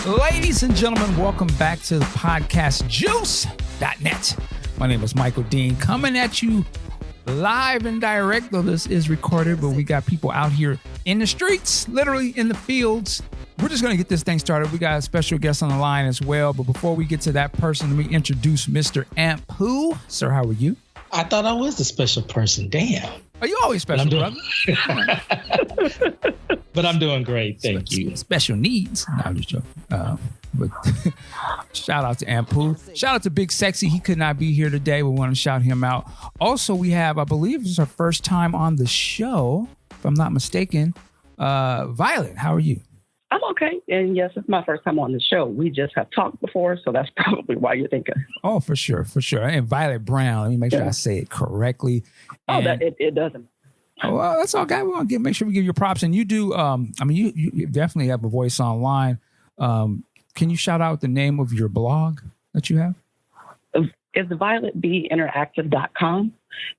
Ladies and gentlemen, welcome back to the podcast juice.net. My name is Michael Dean, coming at you live and direct, though this is recorded, but we got people out here in the streets, literally in the fields. We're just going to get this thing started. We got a special guest on the line as well. But before we get to that person, let me introduce Mr. Ampu. Sir, how are you? I thought I was the special person. Damn. Are you always special, brother? But I'm doing great. Thank you. Special needs. No, I'm just joking. But shout out to Ampu. Shout out to Big Sexy. He could not be here today. We want to shout him out. Also, we have, I believe this is our first time on the show, if I'm not mistaken, Violet. How are you? I'm okay. And yes, it's my first time on the show. We just have talked before, so that's probably why you're thinking. Oh, for sure. For sure. And Violet Brown. Let me make sure I say it correctly. It doesn't. Oh, well, that's all okay. We want to make sure we give you props. And you do, you definitely have a voice online. Can you shout out the name of your blog that you have? It's violetbinteractive.com.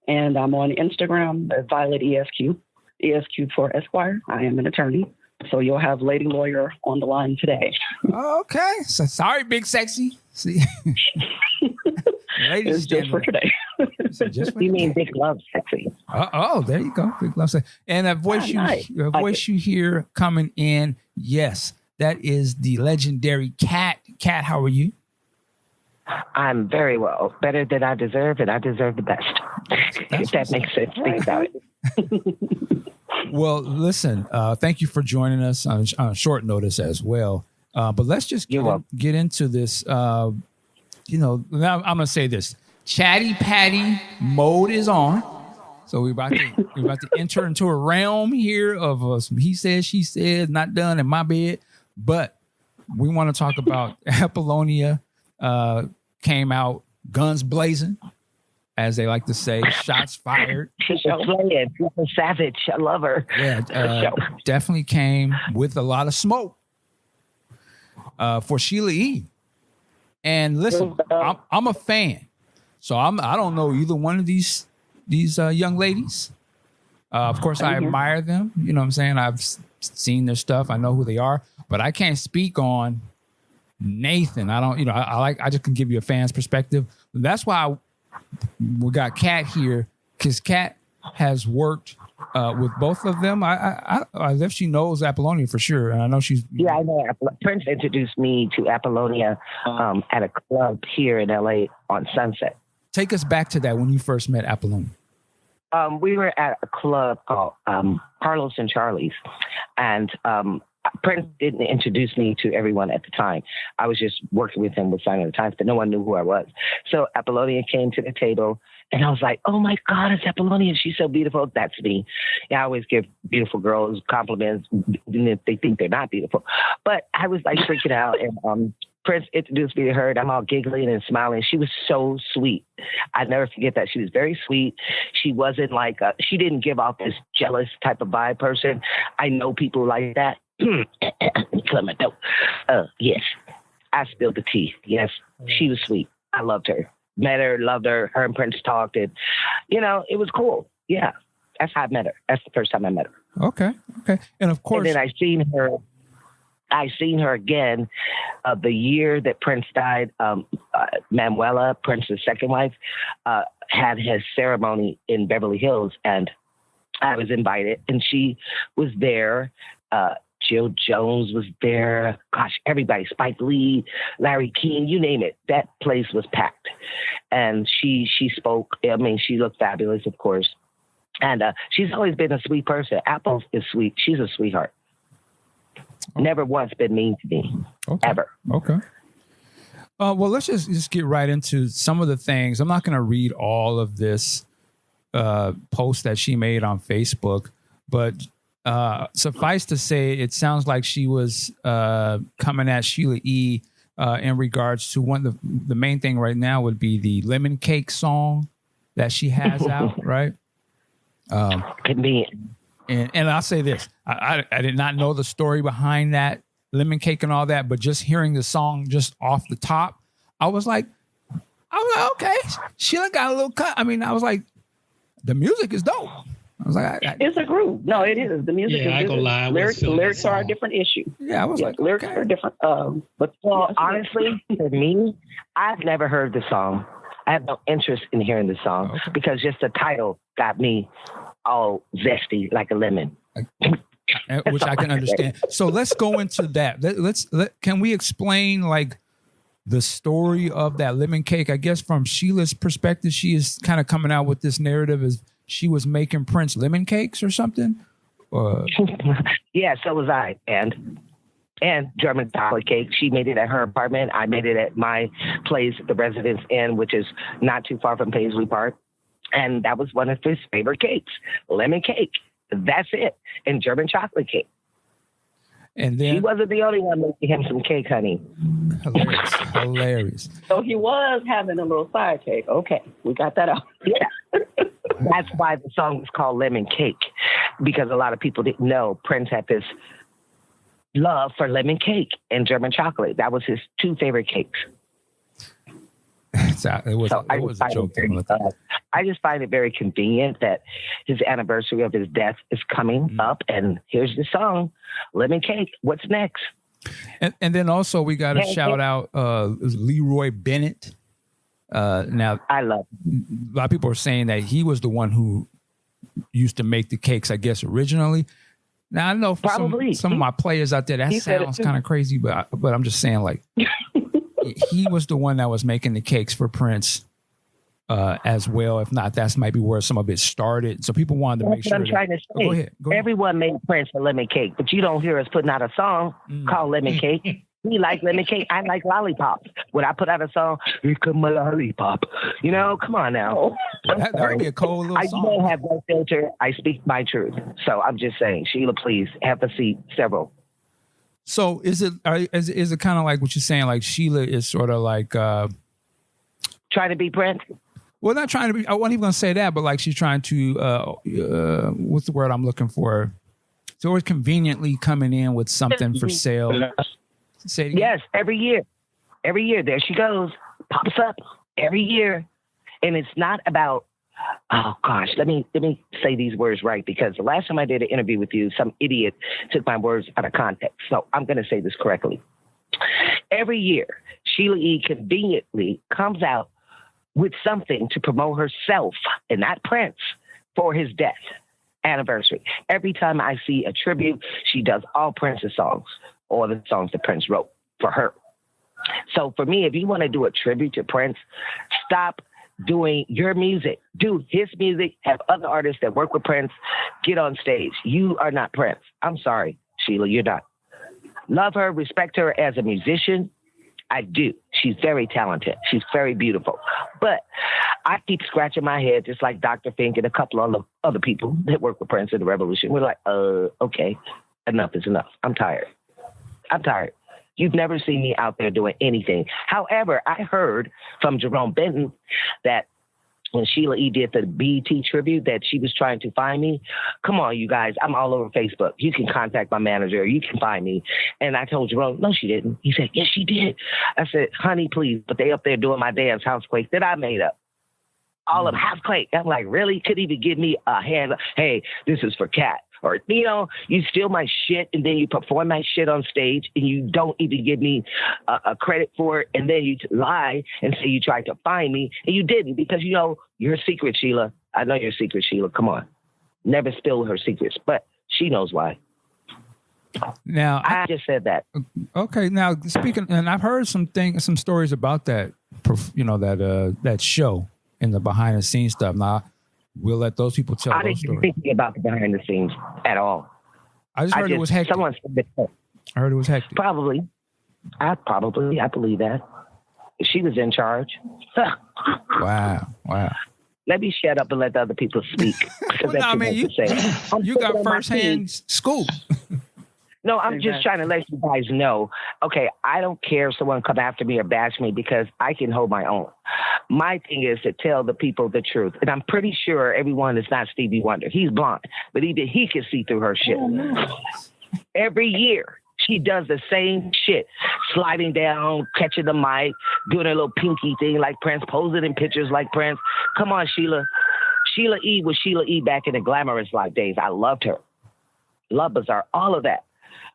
And I'm on Instagram, Violet ESQ. ESQ for Esquire. I am an attorney. So you'll have Lady Lawyer on the line today. Okay. So sorry, Big Sexy. See, ladies, it's just for today. You mean Big Love Sexy? Oh, there you go, Big Love Sexy. And a voice you hear coming in. Yes, that is the legendary Kat. Kat, how are you? I'm very well, better than I deserve, and I deserve the best. If that makes sense, think about it. Well, listen, thank you for joining us on short notice as well. But let's just get into this. Now I'm going to say this. Chatty Patty mode is on. So we're about to enter into a realm here of some he said, she said, not done in my bed. But we want to talk about Apollonia came out guns blazing, as they like to say, shots fired. She's playing. She's a savage. I love her. Yeah, definitely came with a lot of smoke for Sheila E. And listen, I'm a fan, so I don't know either one of these young ladies. Of course, I admire them. You know what I'm saying? I've seen their stuff. I know who they are, but I can't speak on Nathan. I don't. I just can give you a fan's perspective. That's why we got Kat here, because Kat has worked with both of them. I if she knows Apollonia for sure, and I know she's. Yeah, I know. Prince introduced me to Apollonia at a club here in LA on Sunset. Take us back to that when you first met Apollonia. We were at a club called Carlos and Charlie's, and Prince didn't introduce me to everyone at the time. I was just working with him with Sign of the Times, but no one knew who I was. So Apollonia came to the table, and I was like, oh my God, it's Apollonia. She's so beautiful. That's me. Yeah, I always give beautiful girls compliments, even if they think they're not beautiful. But I was like freaking out, and Prince introduced me to her, and I'm all giggling and smiling. She was so sweet. I never forget that. She was very sweet. She wasn't like, she didn't give off this jealous type of vibe person. I know people like that. Yes, I spilled the tea. Yes, she was sweet. I loved her. Met her, loved her. Her and Prince talked, and it was cool. Yeah, that's how I met her. That's the first time I met her. Okay, and of course, and then I seen her again the year that Prince died. Manuela, Prince's second wife, had his ceremony in Beverly Hills, and I was invited, and she was there. Jill Jones was there. Gosh, everybody. Spike Lee, Larry King, you name it. That place was packed. And she spoke. I mean, she looked fabulous, of course. And she's always been a sweet person. Apple is sweet. She's a sweetheart. Never once been mean to me. Okay. Ever. Okay. Well, let's just get right into some of the things. I'm not going to read all of this post that she made on Facebook, but suffice to say, it sounds like she was coming at Sheila E. In regards to the main thing right now would be the Lemon Cake song that she has out, right? Convenient. And I'll say this: I did not know the story behind that Lemon Cake and all that, but just hearing the song just off the top, I was like, okay, Sheila got a little cut. I mean, I was like, the music is dope. I was like, it's a groove. No, it is. The music Yeah, I is ain't gonna lie, I was feeling lyrics that are a song. different issue. yeah, I was like, Lyrics okay. are different. But Honestly, for me, I've never heard the song. I have no interest in hearing the song Okay. because just the title got me all zesty like a lemon. Which I can understand. So let's go into that. Can we explain like the story of that lemon cake? I guess from Sheila's perspective, she is kind of coming out with this narrative as she was making Prince lemon cakes or something. Yeah, so was I. And German chocolate cake. She made it at her apartment. I made it at my place, the Residence Inn, which is not too far from Paisley Park. And that was one of his favorite cakes, lemon cake. That's it. And German chocolate cake. And She then wasn't the only one making him some cake, honey. hilarious. so he was having a little side cake. Okay, we got that out. Yeah. That's why the song was called Lemon Cake, because a lot of people didn't know Prince had this love for lemon cake and German chocolate. That was his two favorite cakes. It was So a joke. I just find it very convenient that his anniversary of his death is coming up, and here's the song, Lemon Cake. What's next? And then also we got to shout out Leroy Bennett. Now, I love a lot of people are saying that he was the one who used to make the cakes, I guess, originally. Now, I know for some of my players out there, that sounds kind of crazy, but I'm just saying, like, he was the one that was making the cakes for Prince as well. If not, that might be where some of it started. So people wanted to make sure. I'm trying to say. Go ahead. Everyone made Prince a lemon cake, but you don't hear us putting out a song called Lemon Cake. We like lemon cake. I like lollipops. When I put out a song, here come my lollipop. You know, come on now. That would be a cold little I song. don't have no filter. I speak my truth. So I'm just saying, Sheila, please have a seat. Several. So is it kind of like what you're saying? Like Sheila is sort of like, Trying to be Prince? well, not trying to be. I wasn't even gonna say that, but like she's trying to. What's the word I'm looking for? So always conveniently coming in with something for sale. Say it again. Yes, every year. Every year. There she goes. Pops up every year. And it's not about, oh gosh, let me say these words right, because the last time I did an interview with you, some idiot took my words out of context. So I'm going to say this correctly. Every year, Sheila E. conveniently comes out with something to promote herself and not Prince for his death anniversary. Every time I see a tribute, she does all Prince's songs or the songs that Prince wrote for her. So for me, if you want to do a tribute to Prince, stop doing your music. Do his music, have other artists that work with Prince, get on stage. You are not Prince. I'm sorry, Sheila, you're not. Love her, respect her as a musician. I do. She's very talented. She's very beautiful. But I keep scratching my head, just like Dr. Fink and a couple of other people that work with Prince in the Revolution. We're like, okay, enough is enough. I'm tired. You've never seen me out there doing anything. However, I heard from Jerome Benton that when Sheila E. did the BET tribute that she was trying to find me. Come on, you guys. I'm all over Facebook. You can contact my manager. You can find me. And I told Jerome, no, she didn't. He said, yes, she did. I said, honey, please. But they up there doing my dance Housequake that I made up. All of Housequake. I'm like, really? Could even give me a hand. Hey, this is for Cat. Or, you know, you steal my shit and then you perform my shit on stage and you don't even give me a credit for it. And then you lie and say you tried to find me and you didn't, because, you know, you're a secret, Sheila. I know you're a secret, Sheila. Come on. Never spill her secrets, but she knows why. Now, I just said that. Okay. Now, speaking, and I've heard some stories about that, you know, that show and the behind the scenes stuff. Now, we'll let those people tell I those didn't stories. think about the behind the scenes at all. I just heard it was hectic. Someone said that. I heard it was hectic. Probably. I believe that. She was in charge. Wow. Let me shut up and let the other people speak. Well, no, I mean, you got firsthand scoop. No, I'm just trying to let you guys know. Okay, I don't care if someone come after me or bash me, because I can hold my own. My thing is to tell the people the truth. And I'm pretty sure everyone is not Stevie Wonder. He's blonde, but he can see through her shit. Every year, she does the same shit. Sliding down, catching the mic, doing a little pinky thing like Prince, posing in pictures like Prince. Come on, Sheila. Sheila E. was Sheila E. back in the glamorous life days. I loved her. Love Bizarre, all of that.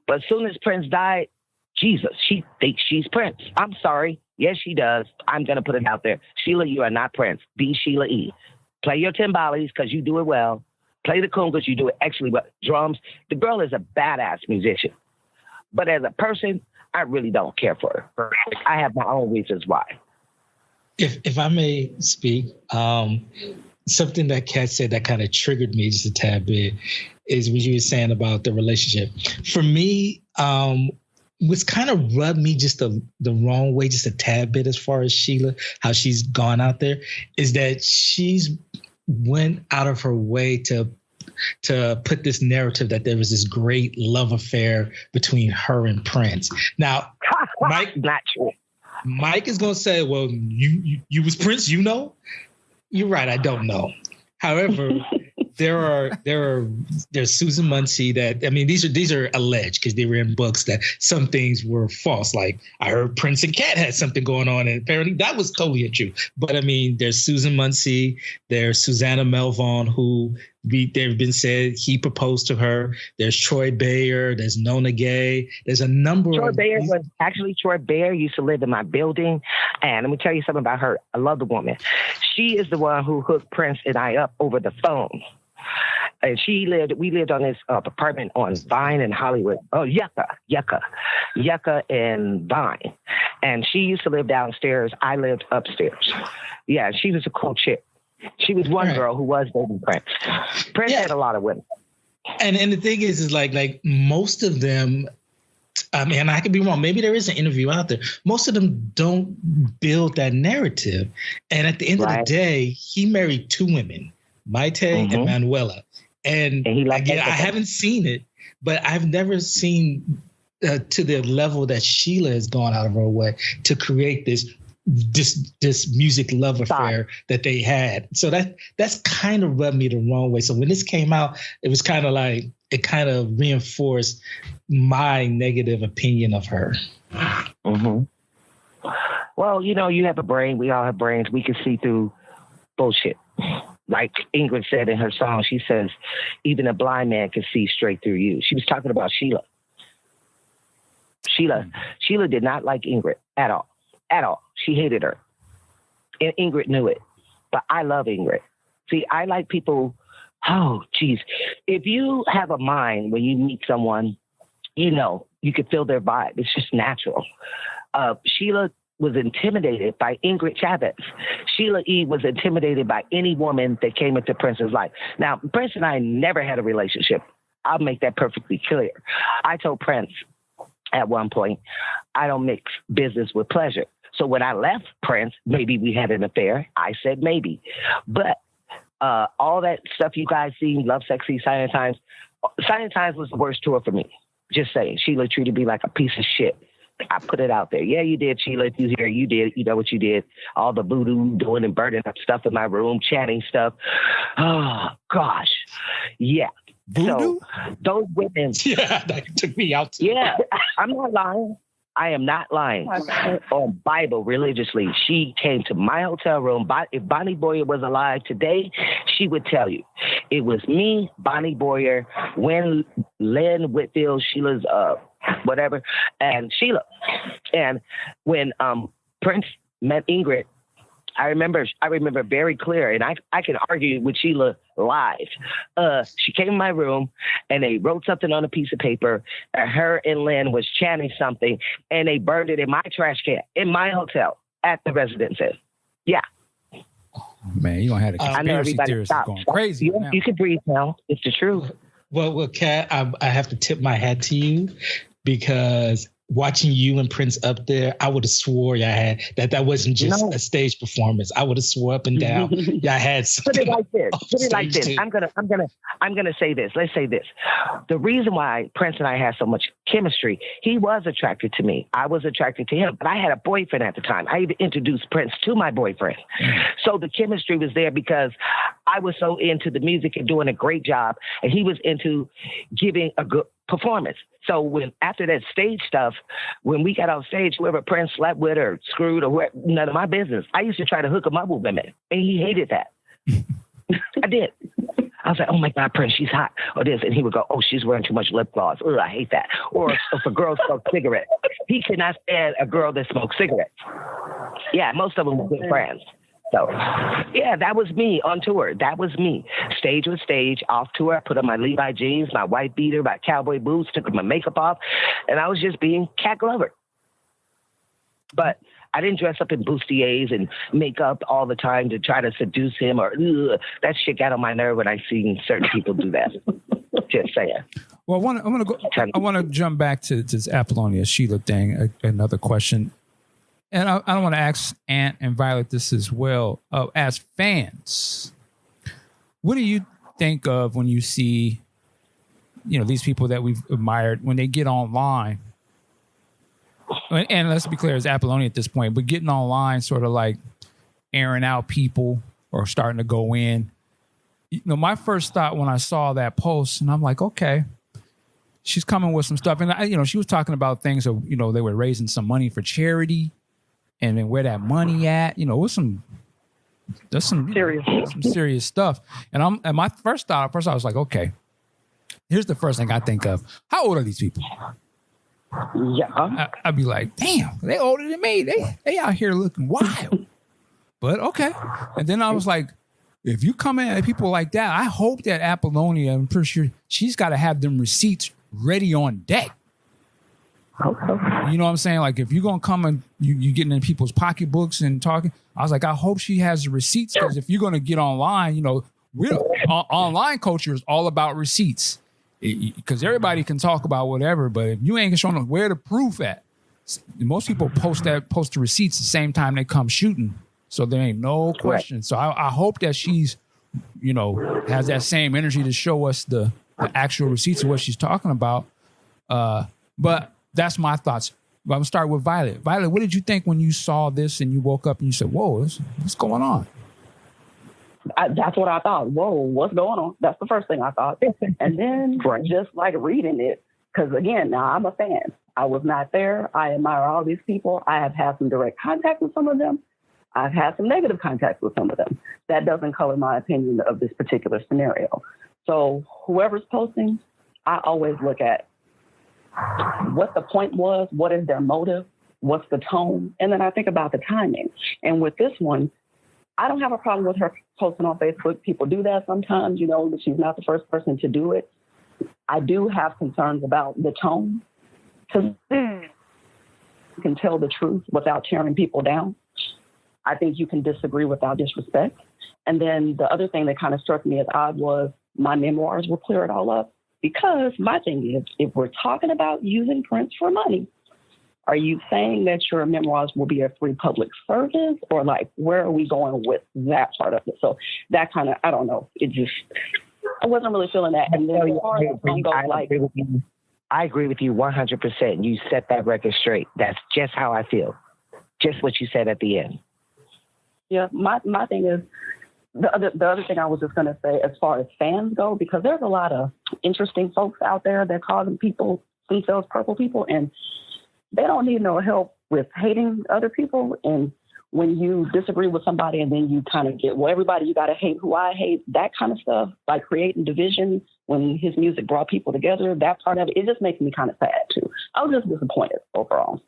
But as soon as Prince died, Jesus, she thinks she's Prince. I'm sorry. Yes, she does. I'm going to put it out there. Sheila, you are not Prince. Be Sheila E. Play your timbales because you do it well. Play the congas, you do it actually well. Drums. The girl is a badass musician. But as a person, I really don't care for her. I have my own reasons why. If I may speak, something that Kat said that kind of triggered me just a tad bit is what you were saying about the relationship. For me, what's kind of rubbed me just the wrong way, just a tad bit as far as Sheila, how she's gone out there, is that she's went out of her way to put this narrative that there was this great love affair between her and Prince. Now, Mike, not true. Mike is going to say, well, you was Prince, you know? You're right, I don't know. However, there's Susan Muncie that, I mean, these are alleged because they were in books that some things were false. Like I heard Prince and Kat had something going on, and apparently that was totally untrue. But I mean, there's Susan Muncie, there's Susanna Melvoin, who they've been said he proposed to her. There's Troy Bayer, there's Nona Gay. There's a number Troy of Bayer was actually Troy Bayer used to live in my building. And let me tell you something about her. I love the woman. She is the one who hooked Prince and I up over the phone. And we lived on this apartment on Vine in Hollywood. Oh, Yucca and Vine. And she used to live downstairs. I lived upstairs. Yeah, she was a cool chick. She was one girl who was dating Prince. Prince had a lot of women. And the thing is like most of them, I mean, I could be wrong. Maybe there is an interview out there. Most of them don't build that narrative. And at the end of the day, he married two women, Maite and Manuela. And he again, I haven't seen it, but I've never seen to the level that Sheila has gone out of her way to create this music love affair that they had. So that's kind of rubbed me the wrong way. So when this came out, it was kind of like, it kind of reinforced my negative opinion of her. Well, you have a brain. We all have brains. We can see through bullshit. Like Ingrid said in her song, she says, even a blind man can see straight through you. She was talking about Sheila. Sheila did not like Ingrid at all. At all. She hated her. And Ingrid knew it. But I love Ingrid. See, I like people. Oh, geez. If you have a mind when you meet someone, you can feel their vibe. It's just natural. Sheila was intimidated by Ingrid Chavez. Sheila E. was intimidated by any woman that came into Prince's life. Now, Prince and I never had a relationship. I'll make that perfectly clear. I told Prince at one point, I don't mix business with pleasure. So when I left Prince, maybe we had an affair. I said maybe. But all that stuff you guys see, Love Sexy, Silent Times was the worst tour for me. Just saying. Sheila treated me like a piece of shit. I put it out there. Yeah, you did, Sheila. If you hear, you did. You know what you did. All the voodoo doing and burning up stuff in my room, chatting stuff. Oh, gosh. Yeah. Voodoo? So those women. Yeah, that took me out too. Yeah, I'm not lying. I am not lying. On Bible, religiously, she came to my hotel room. If Bonnie Boyer was alive today, she would tell you. It was me, Bonnie Boyer, Lynn Whitfield, Sheila's whatever, and Sheila. And when Prince met Ingrid, I remember very clear, and I can argue with Sheila live. She came in my room, and they wrote something on a piece of paper. Her and Lynn was chanting something, and they burned it in my trash can in my hotel at the residences. Yeah. Man, you're going to have a conspiracy theorist going crazy. You can breathe now. It's the truth. Well, Kat, I have to tip my hat to you because watching you and Prince up there, I would have swore y'all had that wasn't just a stage performance. I would have swore up and down y'all had something. Put it like this. Too. I'm gonna say this. Let's say this. The reason why Prince and I had so much chemistry, he was attracted to me. I was attracted to him, but I had a boyfriend at the time. I even introduced Prince to my boyfriend. So the chemistry was there because I was so into the music and doing a great job, and he was into giving a good performance. So after that stage stuff, when we got on stage, whoever Prince slept with or screwed or none of my business. I used to try to hook him up with women, and he hated that. I did. I was like, oh my God, Prince, she's hot. Or this. And he would go, oh, she's wearing too much lip gloss. Oh, I hate that. Or if a girl smokes cigarettes, he cannot stand a girl that smokes cigarettes. Yeah, most of them were good friends. So, yeah, that was me on tour. That was me. Stage was stage, off tour. I put on my Levi jeans, my white beater, my cowboy boots, took my makeup off, and I was just being Cat Glover. But I didn't dress up in bustiers and makeup all the time to try to seduce him or that shit got on my nerve when I seen certain people do that. Just saying. Well, I want to jump back to this Apollonia Sheila thing. Another question, and I want to ask Ant and Violet this as well. As fans, what do you think of when you see, these people that we've admired when they get online? And let's be clear, it's Apollonia at this point, but getting online, sort of like airing out people or starting to go in. My first thought when I saw that post, and I'm like, okay, she's coming with some stuff. And, she was talking about things of, they were raising some money for charity and then where that money at, with some serious stuff. And my first thought, I was like, okay, here's the first thing I think of. How old are these people? Yeah, I'd be like, damn, they older than me. They out here looking wild. But okay. And then I was like, if you come in at people like that, I hope that Apollonia, I'm pretty sure she's got to have them receipts ready on deck. Okay. You know what I'm saying? Like if you're gonna come and you getting in people's pocketbooks and talking, I was like, I hope she has the receipts, because if you're gonna get online, online culture is all about receipts. Because everybody can talk about whatever, but if you ain't showing them where the proof at, most people post the receipts the same time they come shooting, so there ain't no question. So I hope that she's, has that same energy to show us the actual receipts of what she's talking about. But that's my thoughts. But I'm gonna start with Violet. Violet, what did you think when you saw this and you woke up and you said, "Whoa, what's going on?" That's what I thought. Whoa, what's going on? That's the first thing I thought. And then just like reading it, because again, now I'm a fan. I was not there. I admire all these people. I have had some direct contact with some of them. I've had some negative contact with some of them. That doesn't color my opinion of this particular scenario. So whoever's posting, I always look at what the point was, what is their motive, what's the tone, and then I think about the timing. And with this one, I don't have a problem with her posting on Facebook. People do that sometimes, but she's not the first person to do it. I do have concerns about the tone, because you can tell the truth without tearing people down. I think you can disagree without disrespect. And then the other thing that kind of struck me as odd was my memoirs will clear it all up, because my thing is, if we're talking about using Prince for money, are you saying that your memoirs will be a free public service, or like, where are we going with that part of it? So that kind of, I don't know. I wasn't really feeling that. And then I agree with you 100%. You set that record straight. That's just how I feel. Just what you said at the end. Yeah. My thing is, the other thing I was just going to say, as far as fans go, because there's a lot of interesting folks out there that call themselves purple people, and they don't need no help with hating other people. And when you disagree with somebody and then you kind of get, well, everybody, you got to hate who I hate, that kind of stuff, like creating division when his music brought people together, that part of it, it just makes me kind of sad too. I was just disappointed overall.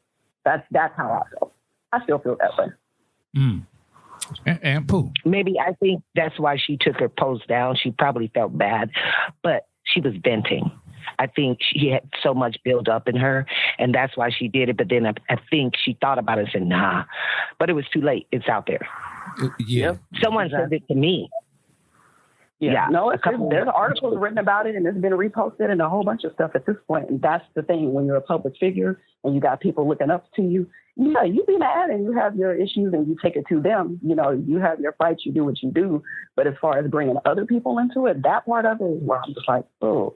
That's how I feel. I still feel that way. And Pooh. Maybe I think that's why she took her post down. She probably felt bad, but she was venting. I think she had so much build up in her, and that's why she did it. But then I think she thought about it and said, nah, but it was too late. It's out there. Yeah. Someone said it to me. Yeah. No, there's articles written about it, and it's been reposted and a whole bunch of stuff at this point. And that's the thing, when you're a public figure and you got people looking up to you, yeah, you be mad and you have your issues and you take it to them. You have your fights, you do what you do. But as far as bringing other people into it, that part of it is where I'm just like, oh.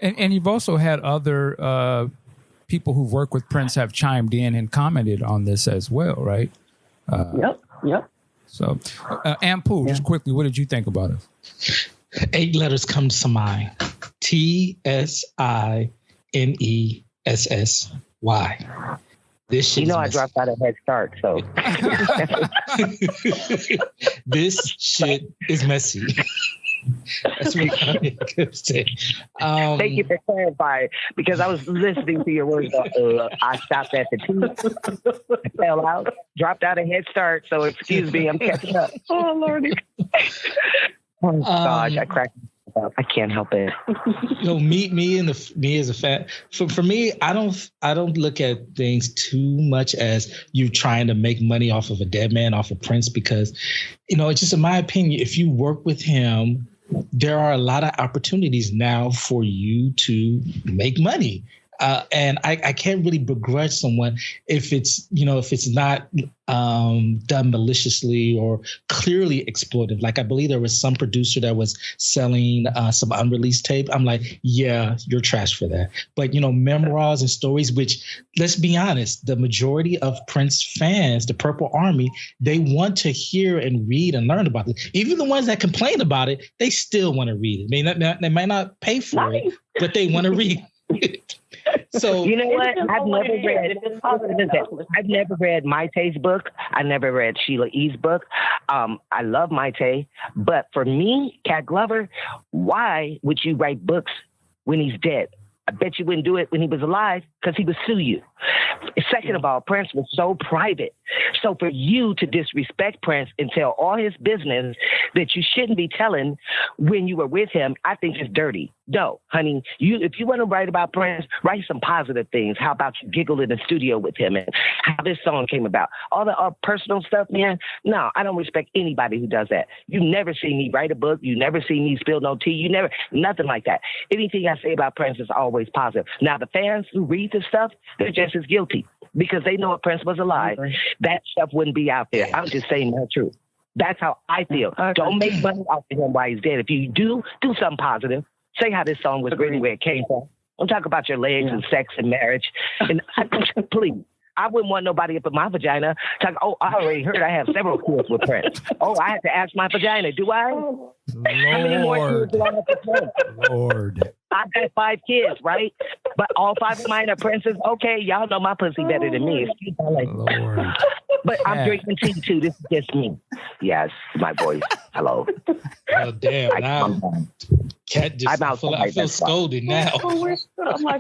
And you've also had other people who've worked with Prince have chimed in and commented on this as well, right? Yep. So, Ampu, just quickly, what did you think about it? 8 letters come to mind. TSINESSY. This shit I dropped out of Head Start, so this shit is messy. That's what I could say. Thank you for clarifying, because I was listening to your words. I stopped at the T, I fell out, dropped out of Head Start. So excuse me, I'm catching up. Oh Lordy! Oh gosh, I cracked. I can't help it. Me as a fan. For me, I don't look at things too much as you trying to make money off of a dead man, off of Prince, because it's just in my opinion, if you work with him, there are a lot of opportunities now for you to make money. And I can't really begrudge someone if it's not done maliciously or clearly exploitive. Like I believe there was some producer that was selling some unreleased tape. I'm like, yeah, you're trash for that. But memoirs and stories, which, let's be honest, the majority of Prince fans, the Purple Army, they want to hear and read and learn about it. Even the ones that complain about it, they still want to read it. They might not pay for it, but they want to read it. So you know what? I've never read Maite's book. I never read Sheila E.'s book. I love Maite, but for me, Cat Glover, why would you write books when he's dead? I bet you wouldn't do it when he was alive, because he would sue you. Second of all, Prince was so private. So for you to disrespect Prince and tell all his business that you shouldn't be telling when you were with him, I think is dirty. No, honey, if you want to write about Prince, write some positive things. How about you giggle in the studio with him and how this song came about? All the personal stuff, man. No, I don't respect anybody who does that. You never see me write a book. You never see me spill no tea. Nothing like that. Anything I say about Prince is always positive. Now, the fans who read this stuff, they're just as guilty because they know if Prince was alive, that stuff wouldn't be out there. I'm just saying the truth. That's how I feel. Don't make money off of him while he's dead. If you do something positive. Say how this song was written, where it came from. Don't talk about your legs and sex and marriage. And please, I wouldn't want nobody up in my vagina. I already heard I have several kids with Prince. I have to ask my vagina, do I? Lord. How many more kids do I have to Prince? Lord. I've got 5 kids, right? But all 5 of mine are Princes. Okay, y'all know my pussy better than me. Excuse my language. Lord. But I'm drinking tea too. This is just me. Yes, my voice. Hello. Oh damn! Cat just I feel scolded now.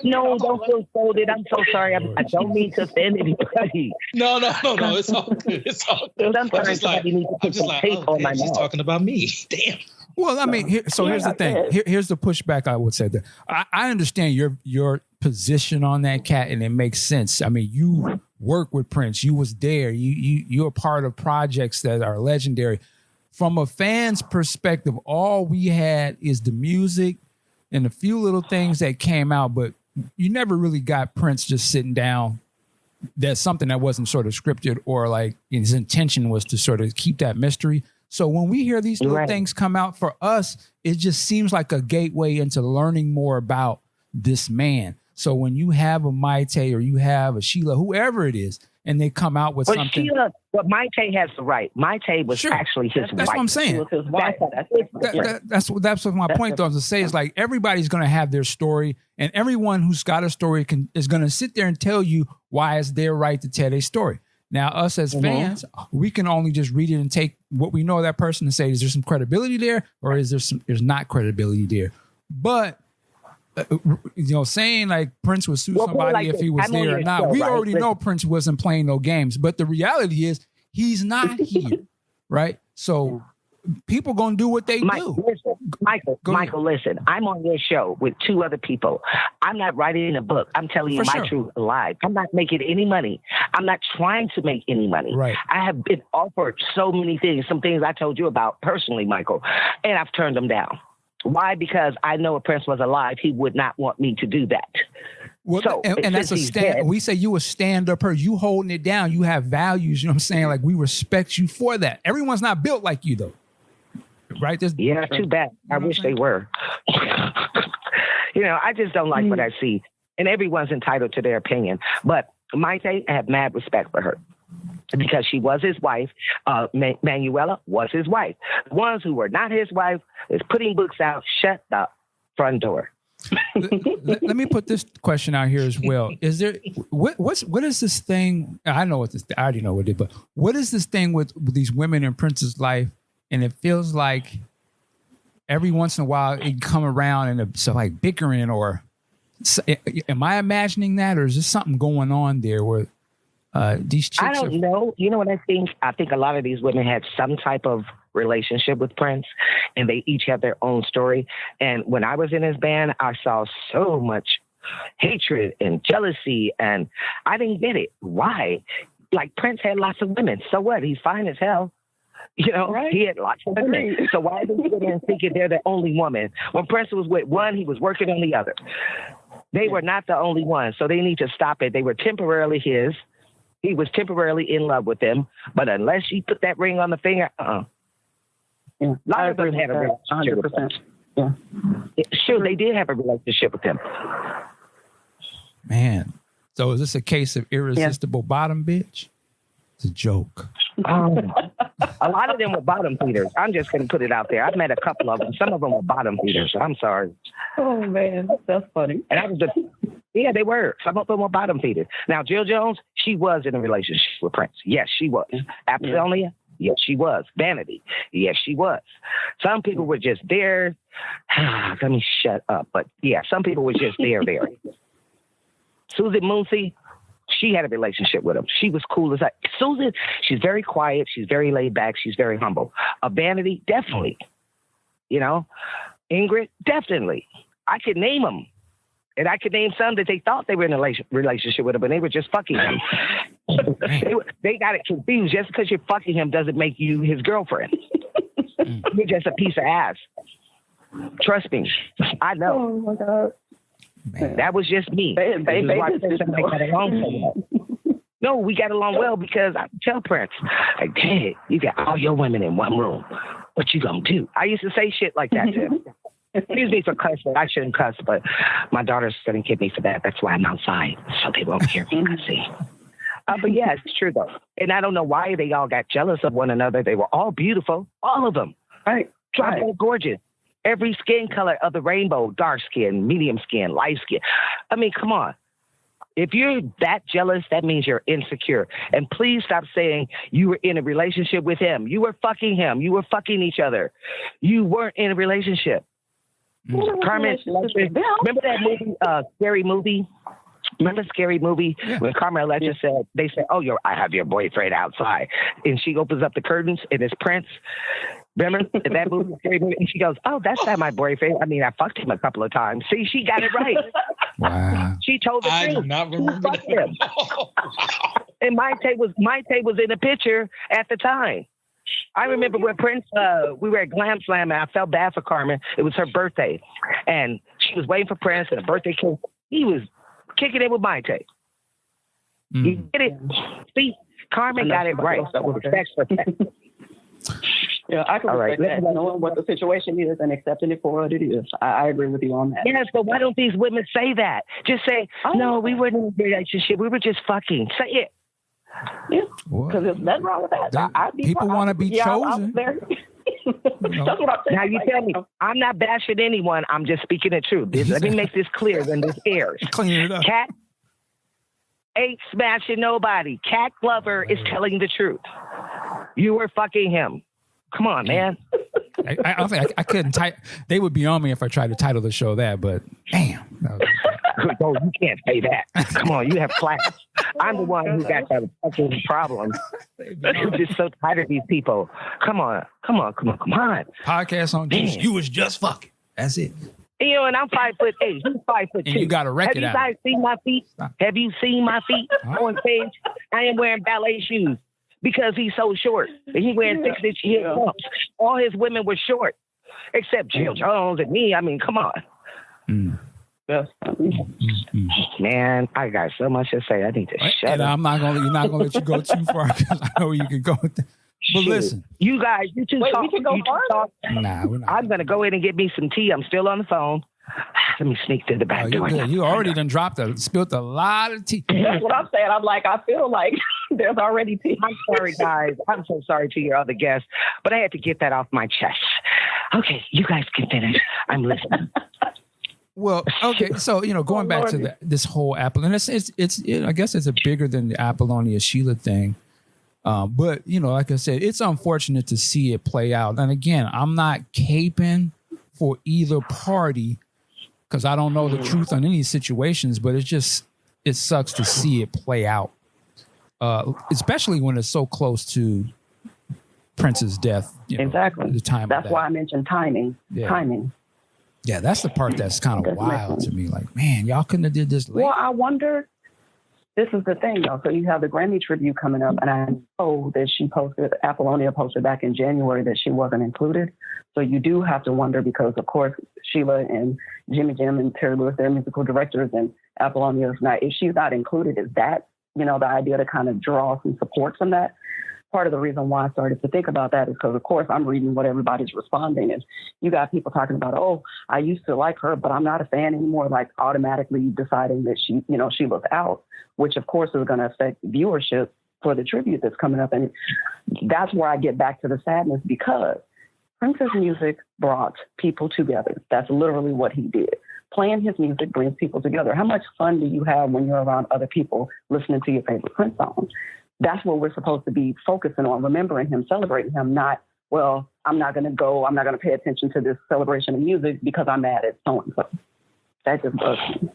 No, don't feel scolded. I'm so sorry. I don't mean to offend anybody. No. It's all good. It's all good. Sometimes somebody needs to put some tape on my mouth. She's talking about me. Damn. Well, I mean, here's the thing. Here's the pushback I would say. That I understand your position on that, Cat, and it makes sense. I mean, you work with Prince. You was there. You're part of projects that are legendary. From a fan's perspective, all we had is the music and a few little things that came out, but you never really got Prince just sitting down. That's something that wasn't sort of scripted or like his intention was to sort of keep that mystery. So when we hear these little things come out, for us, it just seems like a gateway into learning more about this man. So when you have a Maite or you have a Sheila, whoever it is, and they come out with something. Sheila, but Maite has the right. Maite was actually his wife. That's what I'm saying. That's what my point was to say is like everybody's going to have their story, and everyone who's got a story is going to sit there and tell you why it's their right to tell their story. Now, us as fans, we can only just read it and take what we know of that person and say, is there some credibility there, or there's not credibility there? But saying like Prince would sue somebody if he was there or not. We already know Prince wasn't playing no games, but the reality is he's not here, right? So people gonna do what they do. Listen, Michael, listen. I'm on your show with 2 other people. I'm not writing a book. I'm telling you my truth live. I'm not making any money. I'm not trying to make any money. Right. I have been offered so many things, some things I told you about personally, Michael, and I've turned them down. Why? Because I know if Prince was alive, he would not want me to do that. Well, so, and that's a stand. We say you a stand-up person. You holding it down. You have values. You know what I'm saying? Like, we respect you for that. Everyone's not built like you, though. Right? Too bad. I wish they were. I just don't like what I see. And everyone's entitled to their opinion. But Maite, I have mad respect for her. Because she was his wife. Manuela was his wife. The ones who were not his wife is putting books out. Shut the front door. let me put this question out here as well. Is there what is this thing? I know what this. I already know what it is, but what is this thing with these women in Prince's life? And it feels like every once in a while it come around and it's like bickering. Or am I imagining that, or is there something going on there where these chicks? I don't know. You know what I think? I think a lot of these women had some type of relationship with Prince, and they each have their own story. And when I was in his band, I saw so much hatred and jealousy, and I didn't get it. Why? Like, Prince had lots of women. So what? He's fine as hell. You know, right? He had lots of women. So why do they get thinking they're the only woman? When Prince was with one, he was working on the other. They were not the only one, so they need to stop it. They were temporarily his. He was temporarily in love with them, but unless she put that ring on the finger, Yeah, a lot of them had a relationship 100%. With him. Yeah. Sure, they did have a relationship with him. Man, so is this a case of irresistible bottom bitch? It's a joke. A lot of them were bottom feeders. I'm just going to put it out there. I've met a couple of them. Some of them were bottom feeders. I'm sorry. Oh, man, that's funny. And I was yeah, they were. Some of them were bottom feeders. Now, Jill Jones, she was in a relationship with Prince. Yes, she was. Apollonia? Yes, she was. Vanity? Yes, she was. Some people were just there. Let me shut up. But yeah, some people were just there. Susan Moonsey, she had a relationship with him. She was cool as that. Susan, she's very quiet. She's very laid back. She's very humble. Vanity, definitely. You know, Ingrid, definitely. I could name them. And I could name some that they thought they were in a relationship with him, but they were just fucking him. They got it confused. Just because you're fucking him doesn't make you his girlfriend. You're just a piece of ass. Trust me. I know. Oh, my God. Man. That was just me. They got along so well. No, we got along well because I tell Prince, like, hey, you got all your women in one room. What you gonna do? I used to say shit like that to him. Excuse me for cussing. I shouldn't cuss, but my daughter's going to get me for that. That's why I'm outside, so they won't hear me cussing. But yeah, it's true, though. And I don't know why they all got jealous of one another. They were all beautiful, all of them. Right. Gorgeous. Every skin color of the rainbow, dark skin, medium skin, light skin. I mean, come on. If you're that jealous, that means you're insecure. And please stop saying you were in a relationship with him. You were fucking him. You were fucking each other. You weren't in a relationship. Carmen, remember that movie, Scary Movie? Remember Scary Movie? Yeah. When Carmen Electra said, they said, oh, I have your boyfriend outside. And she opens up the curtains and it's Prince. Remember that movie, Scary Movie? And she goes, oh, that's not my boyfriend. I mean, I fucked him a couple of times. See, she got it right. Wow. She told the truth. I do not remember him. And Mayte was in the picture at the time. I remember when Prince, we were at Glam Slam, and I felt bad for Carmen. It was her birthday, and she was waiting for Prince, and the birthday cake. He was kicking it with Mayte. You get it? See, Carmen got it right. Respect for that. Yeah, I can respect that, knowing what the situation is and accepting it for what it is. I agree with you on that. Yes, but why don't these women say that? Just say, no, we weren't in a relationship. We were just fucking. Say it. Yeah, because there's nothing wrong with that. People want to be chosen. That's what I'm saying. Now you tell me, I'm not bashing anyone. I'm just speaking the truth. Let me make this clear when this airs. Clean it up. Cat ain't smashing nobody. Cat Glover is telling the truth. You were fucking him. Come on, man. I don't think I couldn't they would be on me if I tried to title the show that, but damn. No, you can't say that. Come on, you have class. I'm the one who got that fucking problem. I'm just so tired of these people. Come on. Podcast on Juice. You was just fucking. That's it. You know, and I'm 5'8". He's 5'2". And you got a record out. Have you guys seen my feet? Have you seen my feet on stage? I am wearing ballet shoes because he's so short. And he's wearing 6-inch heel pumps. All his women were short, except Jill Jones and me. I mean, come on. Man, I got so much to say. I need to shut up. I'm not gonna. You're not gonna let you go too far because I know you can go with that. But listen, you guys, you two talk. We can go farther. Nah, we're not. I'm gonna go in and get me some tea. I'm still on the phone. Let me sneak through the back door. You already done spilled a lot of tea. That's what I'm saying. I'm like, I feel like there's already tea. I'm sorry, guys. I'm so sorry to your other guests, but I had to get that off my chest. Okay, you guys can finish. I'm listening. Well, okay, so going back to this whole Apple, and I guess it's a bigger than the Apollonia Sheila thing. But like I said, it's unfortunate to see it play out. And again, I'm not caping for either party because I don't know the truth on any situations. But it sucks to see it play out, especially when it's so close to Prince's death. Exactly. The time. That's why I mentioned timing. Yeah. Timing. Yeah, that's the part that's kind of wild to me. Like, man, y'all couldn't have did this later. Well, I wonder. This is the thing, though. So you have the Grammy tribute coming up, and I know that Apollonia posted back in January that she wasn't included. So you do have to wonder because, of course, Sheila and Jimmy Jam and Terry Lewis, they're musical directors, and Apollonia is not. If she's not included, is that, the idea to kind of draw some support from that? Part of the reason why I started to think about that is because, of course, I'm reading what everybody's responding. And you got people talking about, oh, I used to like her, but I'm not a fan anymore, like automatically deciding that she was out, which, of course, is going to affect viewership for the tribute that's coming up. And that's where I get back to the sadness because Prince's music brought people together. That's literally what he did. Playing his music brings people together. How much fun do you have when you're around other people listening to your favorite Prince song? That's what we're supposed to be focusing on, remembering him, celebrating him, not, well, I'm not going to pay attention to this celebration of music because I'm mad at so-and-so. That just bugs me.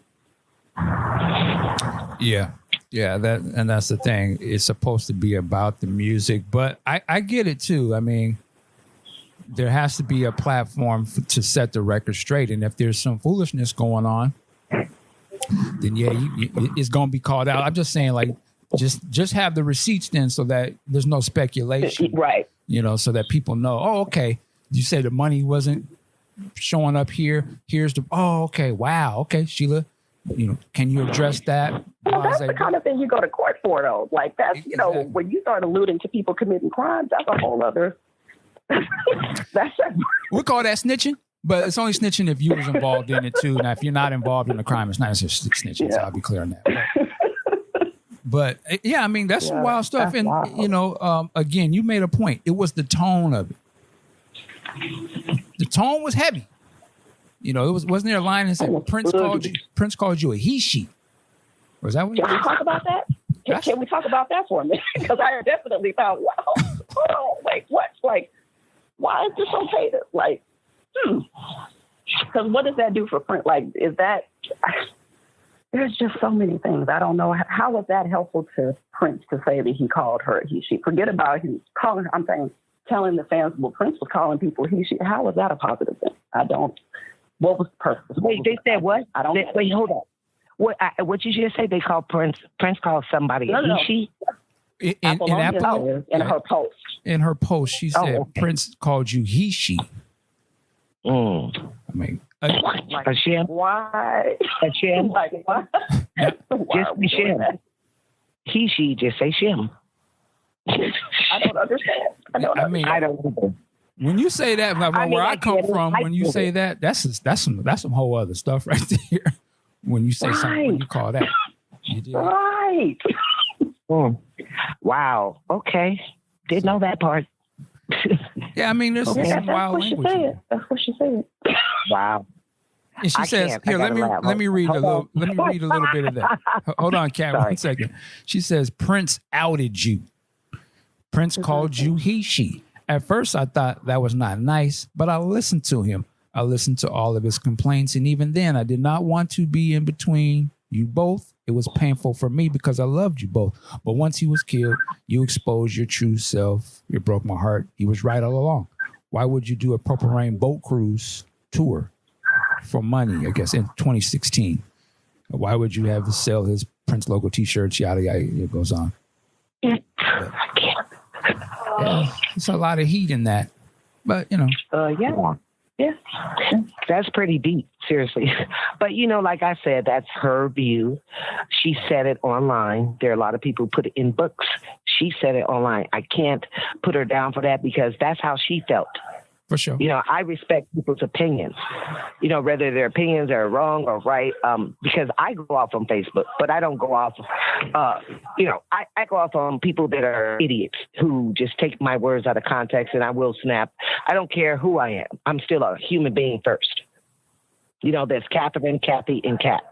Yeah, that's the thing. It's supposed to be about the music, but I get it too. I mean, there has to be a platform to set the record straight, and if there's some foolishness going on, then it's going to be called out. I'm just saying, like, just have the receipts then, so that there's no speculation, right? So that people know. Oh, okay. You say the money wasn't showing up here. Here's the. Oh, okay. Wow. Okay, Sheila. Can you address that? Well, that's the kind of thing you go to court for, though. Like that's, exactly. When you start alluding to people committing crimes, that's a whole other. We call that snitching, but it's only snitching if you was involved in it too. Now, if you're not involved in the crime, it's not snitching. Yeah. So I'll be clear on that. But yeah, I mean that's some wild stuff, and wild. Again, you made a point. It was the tone of it. The tone was heavy. Wasn't there a line that said Prince called you a he/she? Was that what? Can we talk about that? Can we talk about that for a minute? Because I definitely thought, wow, like what? Like, why is this okay? Like, because what does that do for Prince? Like, is that? There's just so many things. I don't know. How was that helpful to Prince to say that he called her he/she? Forget about him calling her. I'm saying, telling the fans, well, Prince was calling people he/she. How was that a positive thing? I don't. What was the purpose? Wait, they said what? I don't. Wait, hold on. What you just say? They called Prince. Prince called somebody a he/she. In her post. In her post, she said Prince called you he/she. I mean. A shim? Why? A shim? Like, why? Just a shim. He/she, just say shim. I don't understand. I don't either. When you say that, where I come from, when you say that, that's some whole other stuff right there. When you say something, when you call that, you did. Right. Wow. Okay. Didn't know that part. Yeah, I mean, there's some wild language. That's what she said. Wow. And she says, "Here, let me read a little bit of that." Hold on, Kat, 1 second. She says, "Prince outed you. Prince called you he/she. At first, I thought that was not nice, but I listened to him. I listened to all of his complaints, and even then, I did not want to be in between you both. It was painful for me because I loved you both. But once he was killed, you exposed your true self. You broke my heart. He was right all along. Why would you do a Purple Rain boat cruise tour for money, I guess, in 2016? Why would you have to sell his Prince logo T-shirts, yada, yada, it goes on. Yeah, it's a lot of heat in that. But, Yeah. That's pretty deep, seriously. But, like I said, that's her view. She said it online. There are a lot of people who put it in books. She said it online. I can't put her down for that because that's how she felt. For sure. I respect people's opinions, whether their opinions are wrong or right, because I go off on Facebook, but I don't go off, I go off on people that are idiots who just take my words out of context and I will snap. I don't care who I am. I'm still a human being first. You know, there's Catherine, Kathy, and Kat.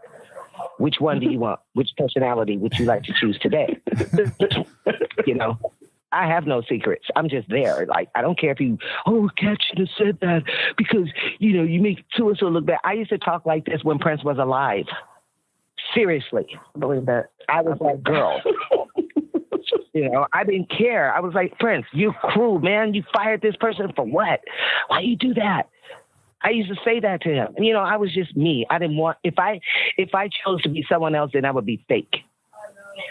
Which one do you want? Which personality would you like to choose today? You know, I have no secrets. I'm just there. Like, I don't care if you, Kat should have said that because, you know, you make so-and-so look bad. I used to talk like this when Prince was alive. Seriously. I believe that. I was like, girl. You know, I didn't care. I was like, Prince, you cruel, man. You fired this person for what? Why you do that? I used to say that to him. And, you know, I was just me. I didn't want, if I chose to be someone else, then I would be fake.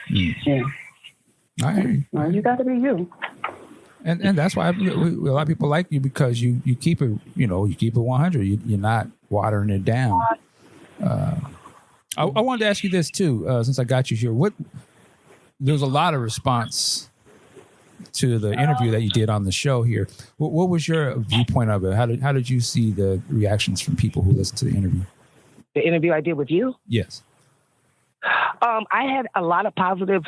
Yeah. Well, you got to be you. And that's why a lot of people like you, because you keep it, you know, you keep it 100. You're not watering it down. I wanted to ask you this too, since I got you here. There's a lot of response to the interview that you did on the show here. What was your viewpoint of it? How did you see the reactions from people who listened to the interview? The interview I did with you? Yes. I had a lot of positive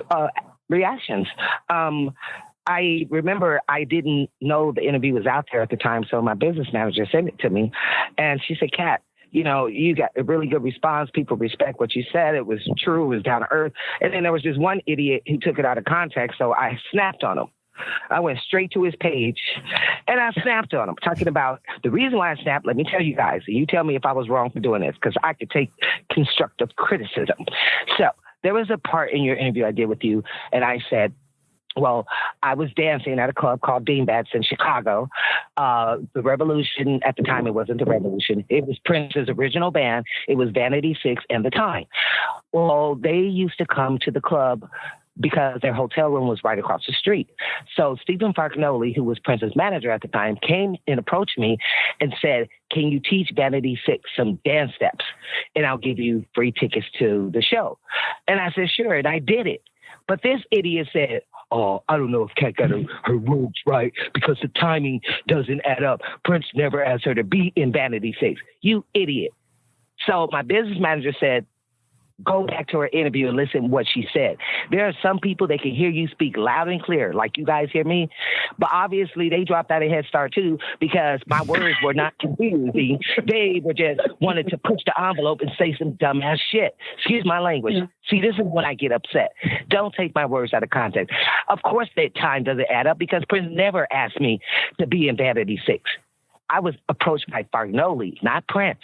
reactions. I remember I didn't know the interview was out there at the time, so my business manager sent it to me, and she said, Kat, you know, you got a really good response. People respect what you said. It was true. It was down to earth. And then there was this one idiot who took it out of context, so I snapped on him. I went straight to his page, and I snapped on him, talking about the reason why I snapped. Let me tell you guys. You tell me if I was wrong for doing this, because I could take constructive criticism. So there was a part in your interview I did with you, and I said, well, I was dancing at a club called Beanbats in Chicago. The Revolution, at the time, it wasn't the Revolution. It was Prince's original band. It was Vanity Six and The Time. Well, they used to come to the club because their hotel room was right across the street. So Stephen Fargnoli, who was Prince's manager at the time, came and approached me and said, can you teach Vanity Six some dance steps? And I'll give you free tickets to the show. And I said, sure. And I did it. But this idiot said, oh, I don't know if Kat got her words right because the timing doesn't add up. Prince never asked her to be in Vanity Six. You idiot. So my business manager said, go back to her interview and listen what she said. There are some people that can hear you speak loud and clear, like you guys hear me. But obviously they dropped out of Head Start too because my words were not confusing. They were just wanted to push the envelope and say some dumbass shit. Excuse my language. Yeah. See, this is when I get upset. Don't take my words out of context. Of course that time doesn't add up because Prince never asked me to be in Vanity Six. I was approached by Fargnoli, not Prince.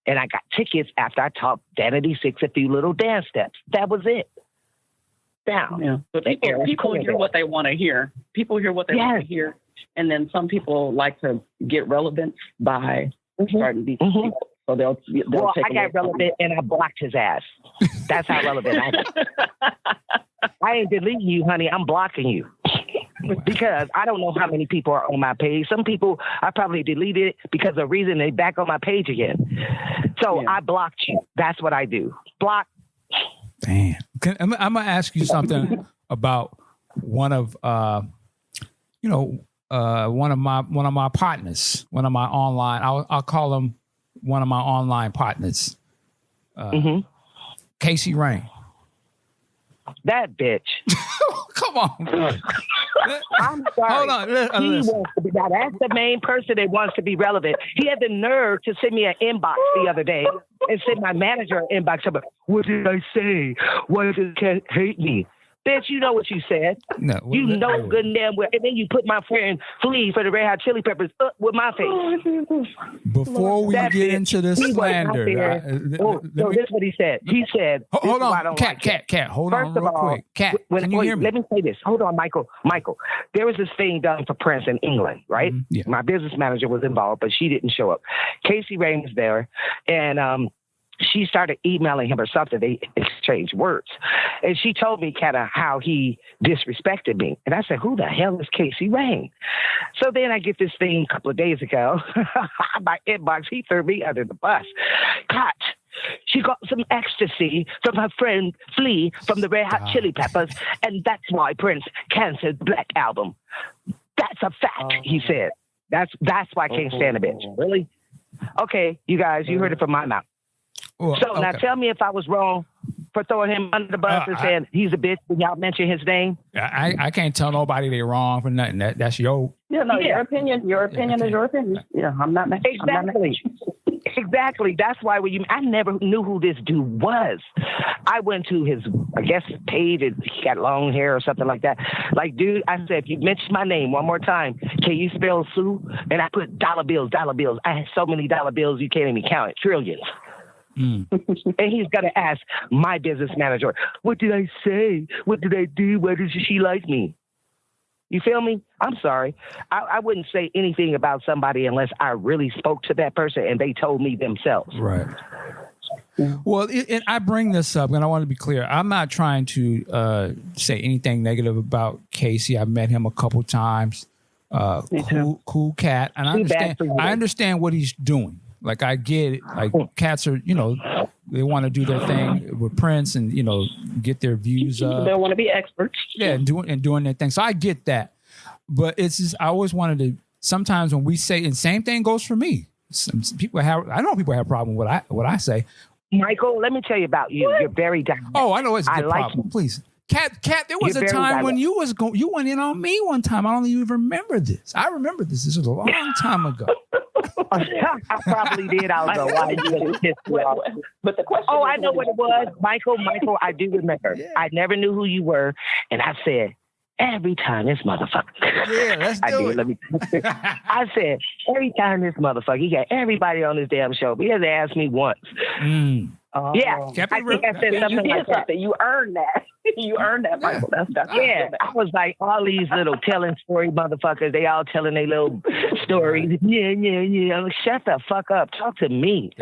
And I got tickets after I taught Vanity Six a few little dance steps. That was it. Down. Yeah. But people hear what they want to hear. People hear what they want to hear. And then some people like to get relevant by starting these people. So they'll I got relevant and I blocked his ass. That's how relevant I am. I ain't deleting you, honey. I'm blocking you. Because I don't know how many people are on my page. Some people I probably deleted it because of the reason they back on my page again. So I blocked you. That's what I do. Block. Damn. I'm gonna ask you something about one of my partners, one of my online. I'll call him one of my online partners. Casey Rain. That bitch. Come on. I'm sorry. Hold on. He wants to be, now that's the main person that wants to be relevant. He had the nerve to send me an inbox the other day and send my manager an inbox about, what did I say? Why does Kat hate me? Bitch, you know what you said. No, you know good and damn well. And then you put my friend Flea for the Red Hot Chili Peppers up with my face. Before we get into this slander. This is what he said. He said, hold on, Kat, hold on real quick. Kat, can you hear me? Let me say this. Hold on, Michael. There was this thing done for Prince in England, right? Mm-hmm. Yeah. My business manager was involved, but she didn't show up. Casey Rain was there, and she started emailing him or something. They exchanged words. And she told me kind of how he disrespected me. And I said, who the hell is Casey Rain? So then I get this thing a couple of days ago. My inbox, he threw me under the bus. Kat, she got some ecstasy from her friend Flea from the Red Hot Chili Peppers. And that's why Prince canceled Black Album. That's a fact, he said. That's why I can't stand a bitch. Really? Okay, you guys, you heard it from my mouth. Well, so now tell me if I was wrong for throwing him under the bus and saying he's a bitch when y'all mention his name. I can't tell nobody they're wrong for nothing. That's your your opinion. Your opinion is your opinion. Yeah, I'm not mad. Exactly. Exactly. That's why I never knew who this dude was. I went to his, I guess, page. He got long hair or something like that. Like, dude, I said, if you mention my name one more time, can you spell Sue? And I put dollar bills. I had so many dollar bills you can't even count it. Trillions. And he's gonna ask my business manager, what did I say? What did I do? Why does she like me? You feel me? I'm sorry. I wouldn't say anything about somebody unless I really spoke to that person and they told me themselves. Right. Well, and I bring this up, and I want to be clear. I'm not trying to say anything negative about Casey. I've met him a couple times. Cool cat, and I understand what he's doing. Like, I get it. Like, cats are, they want to do their thing with Prince and, get their views up. They want to be experts. Yeah, and doing their thing. So I get that. But it's just, I always wanted to, sometimes when we say, and same thing goes for me. Some people I know people have a problem with what I say. Michael, let me tell you about you. You're very direct. Oh, I know it's a good problem. Please. Cat, there was a time when you went in on me one time. I don't even remember this. I remember this. This was a long time ago. I probably did. I was like, why you pissed me off? But the question I know what it was. Michael, I do remember. Yeah. I never knew who you were. And I said, every time this motherfucker. Yeah, let's do it. I said, every time this motherfucker, he got everybody on his damn show. He hasn't asked me once. Yeah, I think I said something like that. You earned that. You earned that, Michael. That's I was like, all these little telling story motherfuckers, they all telling their little stories. Yeah. I'm like, shut the fuck up. Talk to me.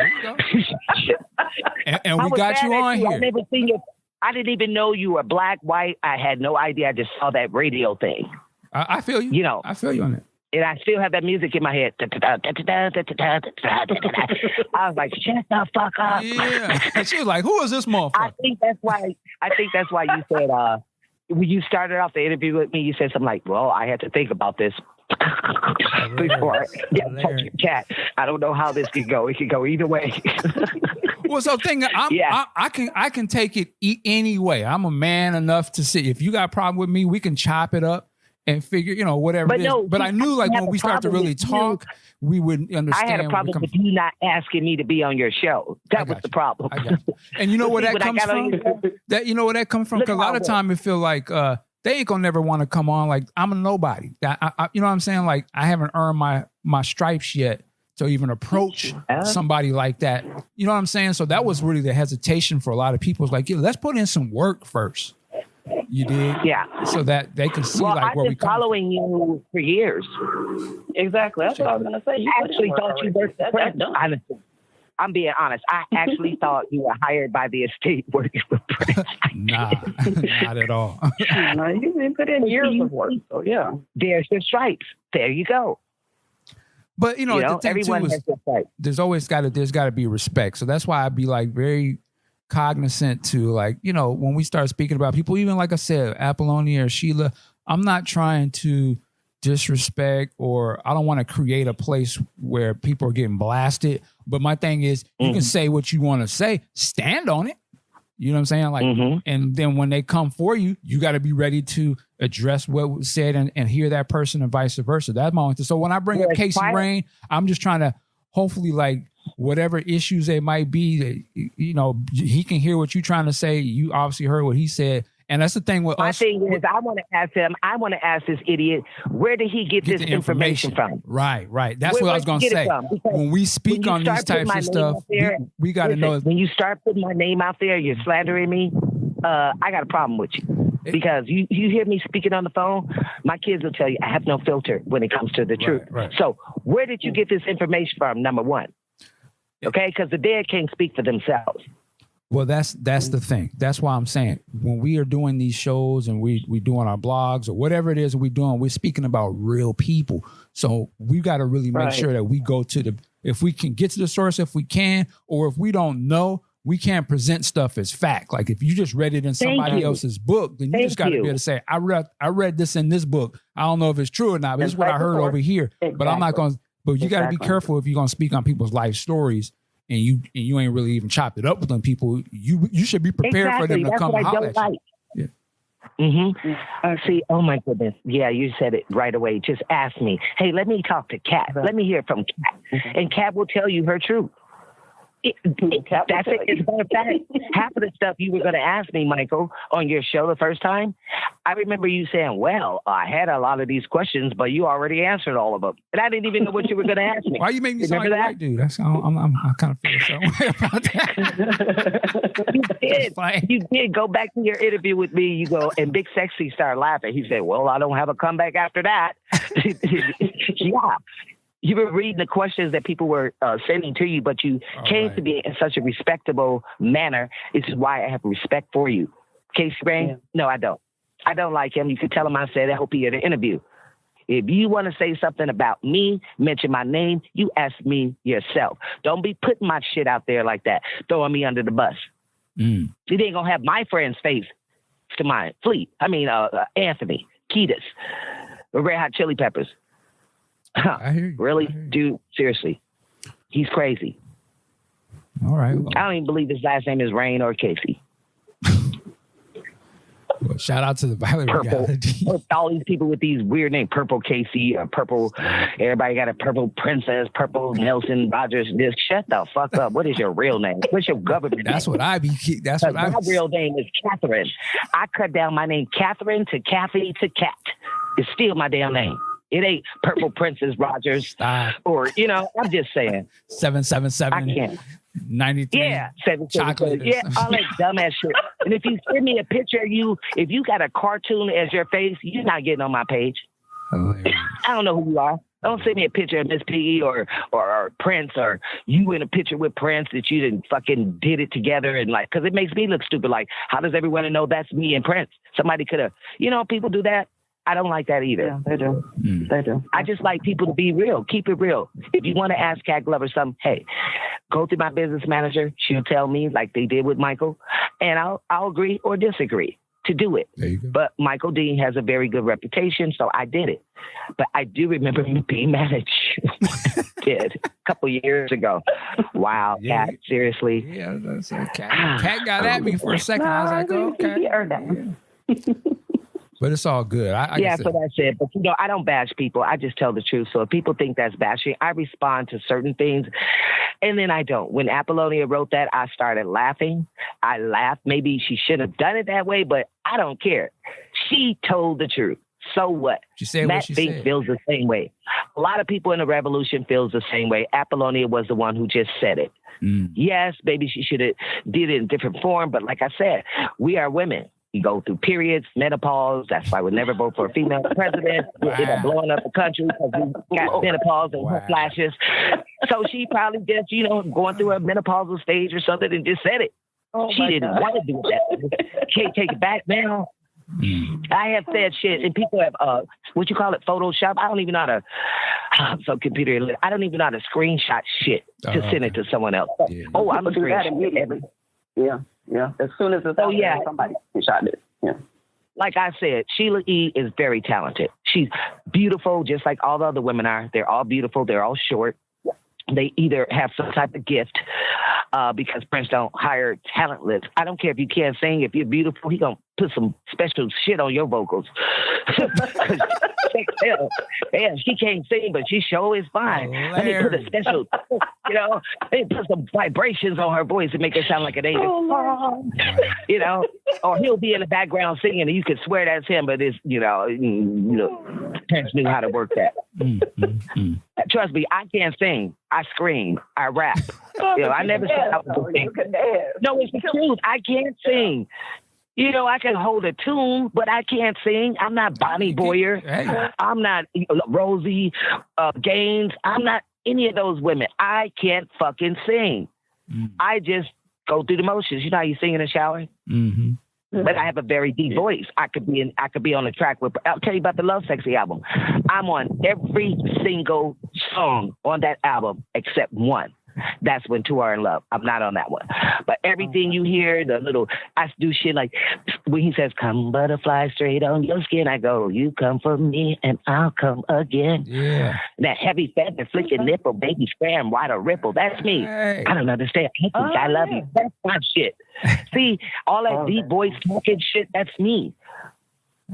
and we got you on here. I never seen you. I didn't even know you were black, white. I had no idea. I just saw that radio thing. I feel you. I feel you on it. And I still have that music in my head. I was like, shut the fuck up. Yeah. She was like, who is this motherfucker? I think that's why you said, when you started off the interview with me, you said something like, well, I had to think about this before I touch your cat. I don't know how this could go. It could go either way. Well, so I can take it any way. I'm a man enough to see if you got a problem with me, we can chop it up and figure, whatever it is. But I knew, like, when we start to really talk, we would understand. I had a problem with you not asking me to be on your show. That was the problem. I got you. And you know where that comes from? Where that comes from? Because a lot of time it feel like they ain't gonna never want to come on. Like, I'm a nobody. I you know what I'm saying? Like, I haven't earned my stripes yet to even approach somebody like that. You know what I'm saying? So that was really the hesitation for a lot of people. It's like, yeah, let's put in some work first. You did? Yeah. So that they can see like where we come from. I've been following you for years. Exactly. That's what I was going to say. I actually thought you worked for Prince. I'm being honest. I actually thought you were hired by the estate working for Prince. Nah, not at all. No, you've been put in years of work. So, yeah. There's your stripes. There you go. But, the thing everyone too has their stripes. There's got to be respect. So that's why I'd be like very cognizant to, like, when we start speaking about people, even like I said, Apollonia or Sheila, I'm not trying to disrespect, or I don't want to create a place where people are getting blasted. But my thing is, you can say what you want to say, stand on it. You know what I'm saying? Like, and then when they come for you, you got to be ready to address what was said and hear that person, and vice versa. That's my own thing. So when I bring up Casey Rain, I'm just trying to hopefully, like, whatever issues they might be, he can hear what you're trying to say. You obviously heard what he said. And that's the thing with us. My thing is, I want to ask this idiot, where did he get this information from? Right. That's what I was going to say. When we speak on these types of stuff, we got to know. When you start putting my name out there, you're slandering me. I got a problem with you. Because you hear me speaking on the phone, my kids will tell you I have no filter when it comes to the truth. Right. So where did you get this information from, number one? Okay, because the dead can't speak for themselves. Well, that's the thing. That's why I'm saying, when we are doing these shows and we doing our blogs or whatever it is we're doing, we're speaking about real people. So we got to really make sure that we go to if we can get to the source, if we can, or if we don't know, we can't present stuff as fact. Like, if you just read it in somebody else's book, then you just got to be able to say, I read this in this book. I don't know if it's true or not, but this is what I heard over here. Exactly. But I'm not going to, but you got to be careful if you're going to speak on people's life stories. And you ain't really even chopped it up with them people. You should be prepared for them to come holler at you. Yeah. See, oh my goodness. Yeah, you said it right away. Just ask me. Hey, let me talk to Kat. Let me hear from Kat. And Kat will tell you her truth. That's it. As a matter of fact, half of the stuff you were going to ask me, Michael, on your show the first time, I remember you saying, well, I had a lot of these questions, but you already answered all of them. And I didn't even know what you were going to ask me. Why you make me sound like a white dude? That's, I kind of feel some way about that. You did. Go back to your interview with me. You go, and Big Sexy started laughing. He said, well, I don't have a comeback after that. Yeah. You were reading the questions that people were sending to you, but you came to me in such a respectable manner. This is why I have respect for you. Casey Rain? Yeah. No, I don't. I don't like him. You could tell him I said, I hope he had an interview. If you want to say something about me, mention my name, you ask me yourself. Don't be putting my shit out there like that, throwing me under the bus. You ain't going to have my friend's face to mine. Anthony, Kiedis, Red Hot Chili Peppers. I hear you. Really? Dude, seriously. He's crazy. All right. Well, I don't even believe his last name is Rain or Casey. Well, shout out to the Violet Purple. Reality. All these people with these weird names, Purple Casey, Purple, everybody got a Purple Princess, Purple Nelson Rogers. Just shut the fuck up. What is your real name? What's your government name? That's what I be. That's what my real name is Catherine. I cut down my name Catherine to Kathy to Cat. It's still my damn name. It ain't Purple Princess Rogers or, I'm just saying. 777. I can't. 93. Yeah, 777. Yeah, all that dumbass shit. And if you send me a picture of you, if you got a cartoon as your face, you're not getting on my page. I don't know who you are. Don't send me a picture of Miss Piggy or Prince or you in a picture with Prince that you didn't fucking did it together and because it makes me look stupid. Like, how does everyone know that's me and Prince? Somebody could have, people do that. I don't like that either. Yeah, they do. They do. I just like people to be real. Keep it real. If you want to ask Cat Glover something, hey, go through my business manager. She'll tell me like they did with Michael, and I'll agree or disagree to do it. There you go. But Michael Dean has a very good reputation, so I did it. But I do remember me being mad at you. Did a couple years ago. Wow, Yeah. Cat, seriously. Yeah, that's Cat got at me for a second. I was like, okay. He earned that. Yeah. But it's all good. So that's it. But, I don't bash people. I just tell the truth. So if people think that's bashing, I respond to certain things, and then I don't. When Apollonia wrote that, I started laughing. I laughed. Maybe she shouldn't have done it that way, but I don't care. She told the truth. So what? She said Matt what she Fink said. feels the same way. A lot of people in the revolution feels the same way. Apollonia was the one who just said it. Yes, maybe she should have did it in different form, but like I said, we are women. We go through periods, menopause. That's why we never vote for a female president. We end up blowing up the country because we got menopause and flashes. So she probably just, going through a menopausal stage or something and just said it. She didn't want to do that. Can't take it back now. I have said shit, and people have what you call it, Photoshop. I don't even know how to. I'm so computer illiterate. I don't even know how to screenshot shit to send it to someone else. Yeah. Oh, I'm a do that immediately. Yeah. As soon as it's out there, somebody shot it. Yeah. Like I said, Sheila E. is very talented. She's beautiful, just like all the other women are. They're all beautiful. They're all short. They either have some type of gift because Prince don't hire talentless. I don't care if you can't sing. If you're beautiful, he going to put some special shit on your vocals. Yeah, she can't sing, but she sure is fine. Let me put a special, they put some vibrations on her voice to make her sound like an angel. Or he'll be in the background singing and you could swear that's him, but it's, Prince knew how to work that. Trust me, I can't sing. I scream. I rap. I never said I was sing. No, it's the truth. I can't sing. I can hold a tune, but I can't sing. I'm not Bonnie Boyer. Hey. I'm not Rosie Gaines. I'm not any of those women. I can't fucking sing. I just go through the motions. You know how you sing in the shower? Mm-hmm. But I have a very deep voice. I could be on the track with. I'll tell you about the Love Sexy album. I'm on every single song on that album except one. That's When Two Are in Love. I'm not on that one. But everything you hear, I do shit like when he says, "Come butterfly straight on your skin," I go, "You come for me and I'll come again." Yeah. That heavy feather, flicking nipple, baby sperm, wide a ripple. That's me. Hey. I don't understand. I think I love you. That's my shit. See, all that deep voice talking shit, that's me.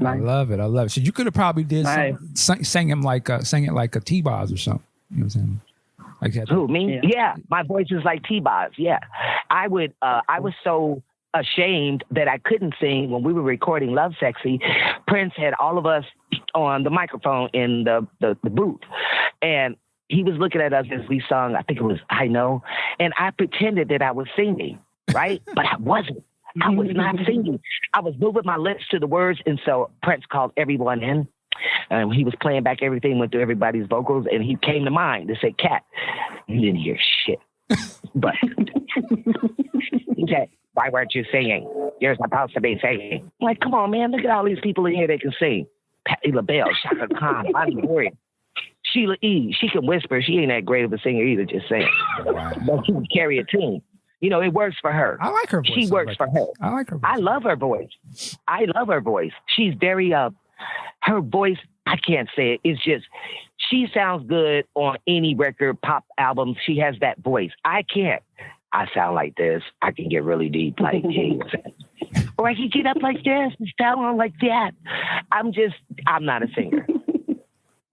I love it. So you could have probably did sang it like a T-Boz or something. You know what I'm saying? Who, me? Yeah. My voice is like T-Boz. Yeah. I was so ashamed that I couldn't sing when we were recording Love Sexy. Prince had all of us on the microphone in the booth. And he was looking at us as we sung, I think it was I Know. And I pretended that I was singing, right? But I wasn't. I was not singing. I was moving my lips to the words. And so Prince called everyone in. And he was playing back everything, went through everybody's vocals, and he came to mind to say, Cat, you didn't hear shit. But he said, why weren't you singing? You're supposed to be singing. I'm like, come on, man, look at all these people in here that can sing. Patti LaBelle, Shaka Khan, Bonnie Warrior, Sheila E. She can whisper. She ain't that great of a singer either, just saying. Wow. But she can carry a tune. You know, it works for her. I like her voice. She works for her. I like her voice. I love her voice. I love her voice. She's very, her voice, I can't say it. It's just, she sounds good on any record, pop album. She has that voice. I can't. I sound like this. I can get really deep like this. Or I can get up like this and sound like that. I'm not a singer.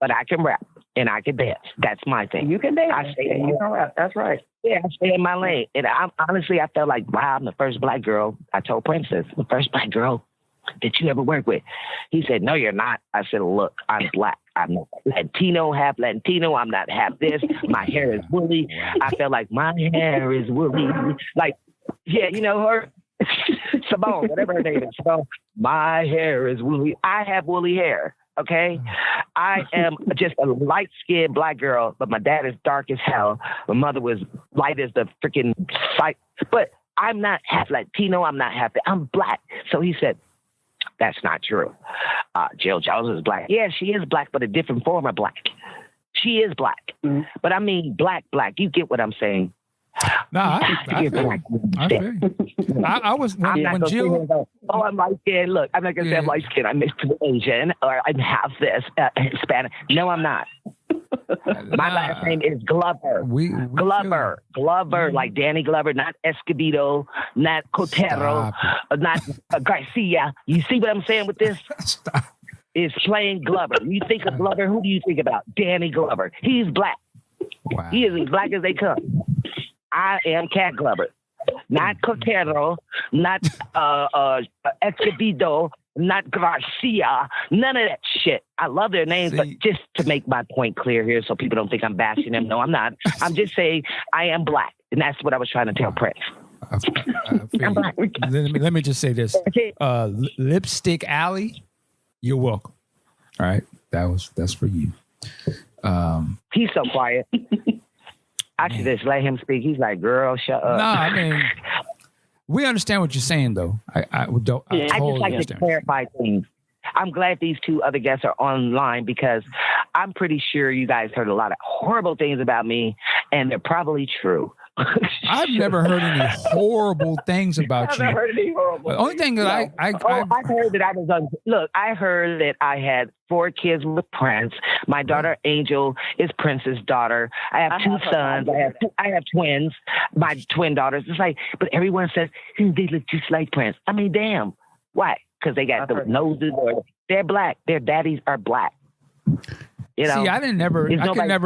But I can rap and I can dance. That's my thing. You can dance. I stay you can rap. That's right. Yeah, I stay in my lane. And honestly, I felt like, wow, I'm the first black girl. I told Princess, the first black girl that you ever work with. He said, no, you're not. I said, look, I'm black. I'm Latino, half Latino. I'm not half this. My hair is woolly. I felt like my hair is woolly. Like, yeah, you know her? Simone, whatever her name is. So my hair is woolly. I have woolly hair. Okay, I am just a light-skinned black girl, but my dad is dark as hell. My mother was light as the freaking sight. But I'm not half Latino. I'm not half. I'm black. So he said, that's not true. Jill Jones is black. Yeah, she is black, but a different form of black. She is black. Mm-hmm. But I mean black. You get what I'm saying? No, I was when Jill. Oh, I'm light skinned. Look, I'm not gonna say I'm light skinned. I'm mixed with Asian, or I'm half this Hispanic. No, I'm not. My last name is Glover. Glover, like Danny Glover, not Escobedo, not Cotero, not Garcia. You see what I'm saying with this? Stop. It's plain Glover. You think of Glover, who do you think about? Danny Glover. He's black. Wow. He is as black as they come. I am Cat Glover, not Cotero, not Escobedo, not Garcia, none of that shit. I love their names, but just to make my point clear here so people don't think I'm bashing them. No, I'm not. I'm just saying I am black, and that's what I was trying to tell Prince. I'm black. Let me just say this. Lipstick Alley, you're welcome. All right, that's for you. He's so quiet. I should just let him speak. He's like, girl, shut up. No, I mean, we understand what you're saying, though. I totally just like to clarify things. I'm glad these two other guests are online because I'm pretty sure you guys heard a lot of horrible things about me, and they're probably true. I've never heard any horrible things about you. I've never heard any horrible. The only thing that I heard that I was on. Look, I heard that I had 4 kids with Prince. My daughter Angel is Prince's daughter. I have 2 sons. I have twins. My twin daughters. It's like, but everyone says they look just like Prince. I mean, damn. Why? Because they got the noses, or they're black. Their daddies are black. You know, see, I could never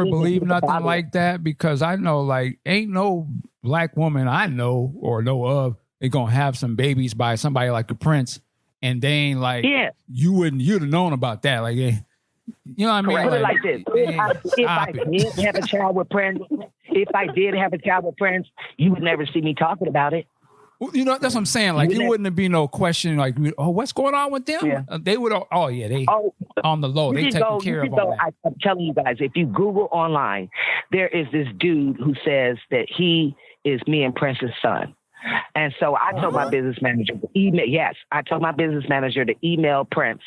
believe nothing like that because I know, like, ain't no black woman I know or know of they gonna have some babies by somebody like a Prince, and they ain't like, you'd have known about that, like, you know what I mean? Put it like this: if I did have a child with Prince, you would never see me talking about it. You know, that's what I'm saying. Like, it wouldn't be no question like, oh, what's going on with them? Yeah. They would, they on the low. They taking care of all that. I'm telling you guys, if you Google online, there is this dude who says that he is me and Prince's son. And so I told my business manager to email. Yes, I told my business manager to email Prince.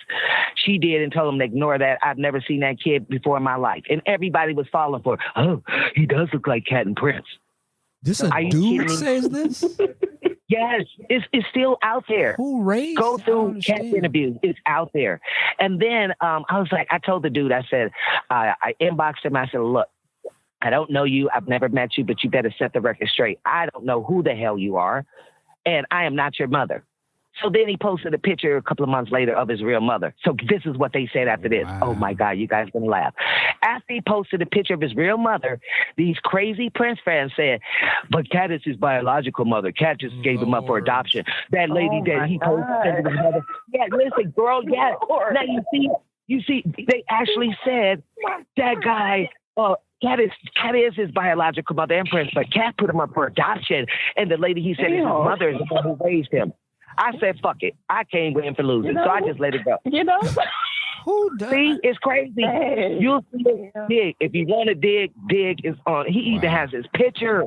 She did and told him to ignore that. I've never seen that kid before in my life. And everybody was falling for, oh, he does look like Cat and Prince. This a dude says this? Yes, it's still out there. Who raised? Go through Cat's interviews. It's out there. And then I was like, I told the dude, I said, I inboxed him. I said, look, I don't know you. I've never met you, but you better set the record straight. I don't know who the hell you are, and I am not your mother. So then he posted a picture a couple of months later of his real mother. So this is what they said after this. Wow. Oh my God, you guys gonna laugh. After he posted a picture of his real mother, these crazy Prince fans said, but Cat is his biological mother. Cat just gave him up for adoption. That lady that he posted his mother. Yeah, listen, girl, yeah. Now you see, they actually said that guy, Cat is his biological mother and Prince, but Cat put him up for adoption. And the lady he said is his mother is the one who raised him. I said, fuck it. I can't win for losing. So I just let it go. Who does? See, it's crazy. Hey. You'll see it. Dig. If you want to dig is on. He even has his picture.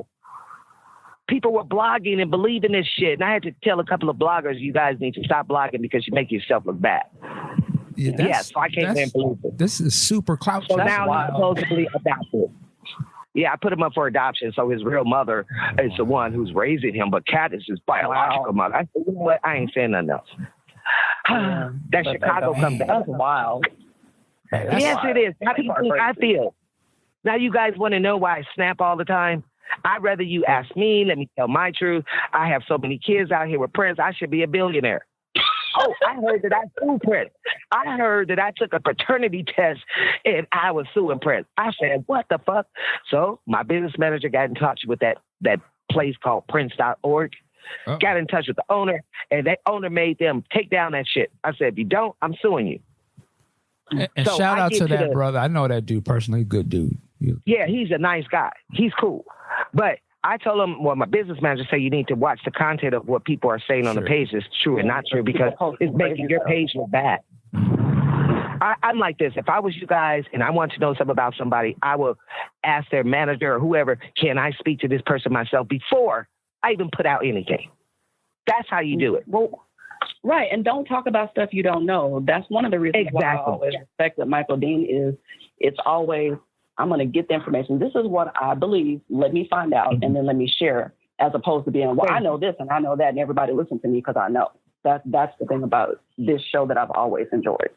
People were blogging and believing this shit. And I had to tell a couple of bloggers, you guys need to stop blogging because you make yourself look bad. Yeah, so I can't win for losing. This is super clout. So now he's supposedly adopted. Yeah, I put him up for adoption, so his real mother is the one who's raising him, but Cat is his biological mother. I said, you know what? I ain't saying nothing else. That Chicago comeback. That's wild. Yes, it is. How do you think I feel? Now you guys want to know why I snap all the time? I'd rather you ask me. Let me tell my truth. I have so many kids out here with Prince. I should be a billionaire. Oh, I heard that I sued Prince. I heard that I took a paternity test and I was suing Prince. I said, what the fuck? So my business manager got in touch with that place called Prince.org. Oh. Got in touch with the owner, and that owner made them take down that shit. I said, if you don't, I'm suing you. And So shout I out get to to that the- brother. I know that dude personally. Good dude. Yeah, he's a nice guy. He's cool. But I told him, well, my business manager said you need to watch the content of what people are saying on the Sure. page is true and not true because it's making your page look bad. I'm like this. If I was you guys and I want to know something about somebody, I will ask their manager or whoever, can I speak to this person myself before I even put out anything? That's how you do it. Well, right. And don't talk about stuff you don't know. That's one of the reasons why I Exactly. always respected Michael Dean is it's always, I'm going to get the information. This is what I believe. Let me find out and then let me share, as opposed to being, well, I know this and I know that and everybody listen to me because I know. That's the thing about this show that I've always enjoyed.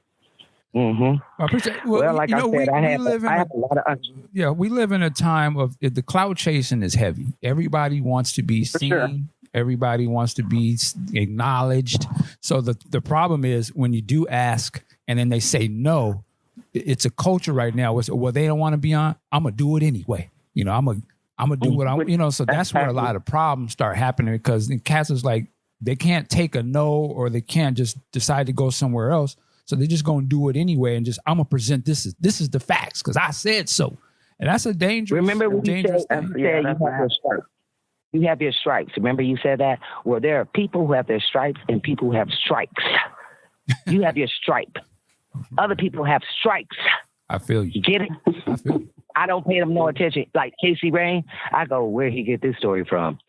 Mm-hmm. I appreciate. Well, like I said, we I have live in a lot of yeah, we live in a time of the cloud chasing is heavy. Everybody wants to be seen. sure. Everybody wants to be acknowledged. So the problem is when you do ask and then they say no, it's a culture right now. Well, they don't want to be on. I'm gonna do it anyway. You know, I'm gonna do what I'm. You know, so that's where a lot of problems start happening because the cats is like they can't take a no or they can't just decide to go somewhere else. So they're just gonna do it anyway and just I'm gonna present this is the facts because I said so, and that's a dangerous. Remember when you dangerous said, thing. you have your stripes. You have your stripes. Remember you said that? Well, there are people who have their stripes and people who have stripes. You have your stripe. Other people have stripes. I feel You you. get it? I feel you. I don't pay them no attention. Like Casey Rain, I go, where he get this story from?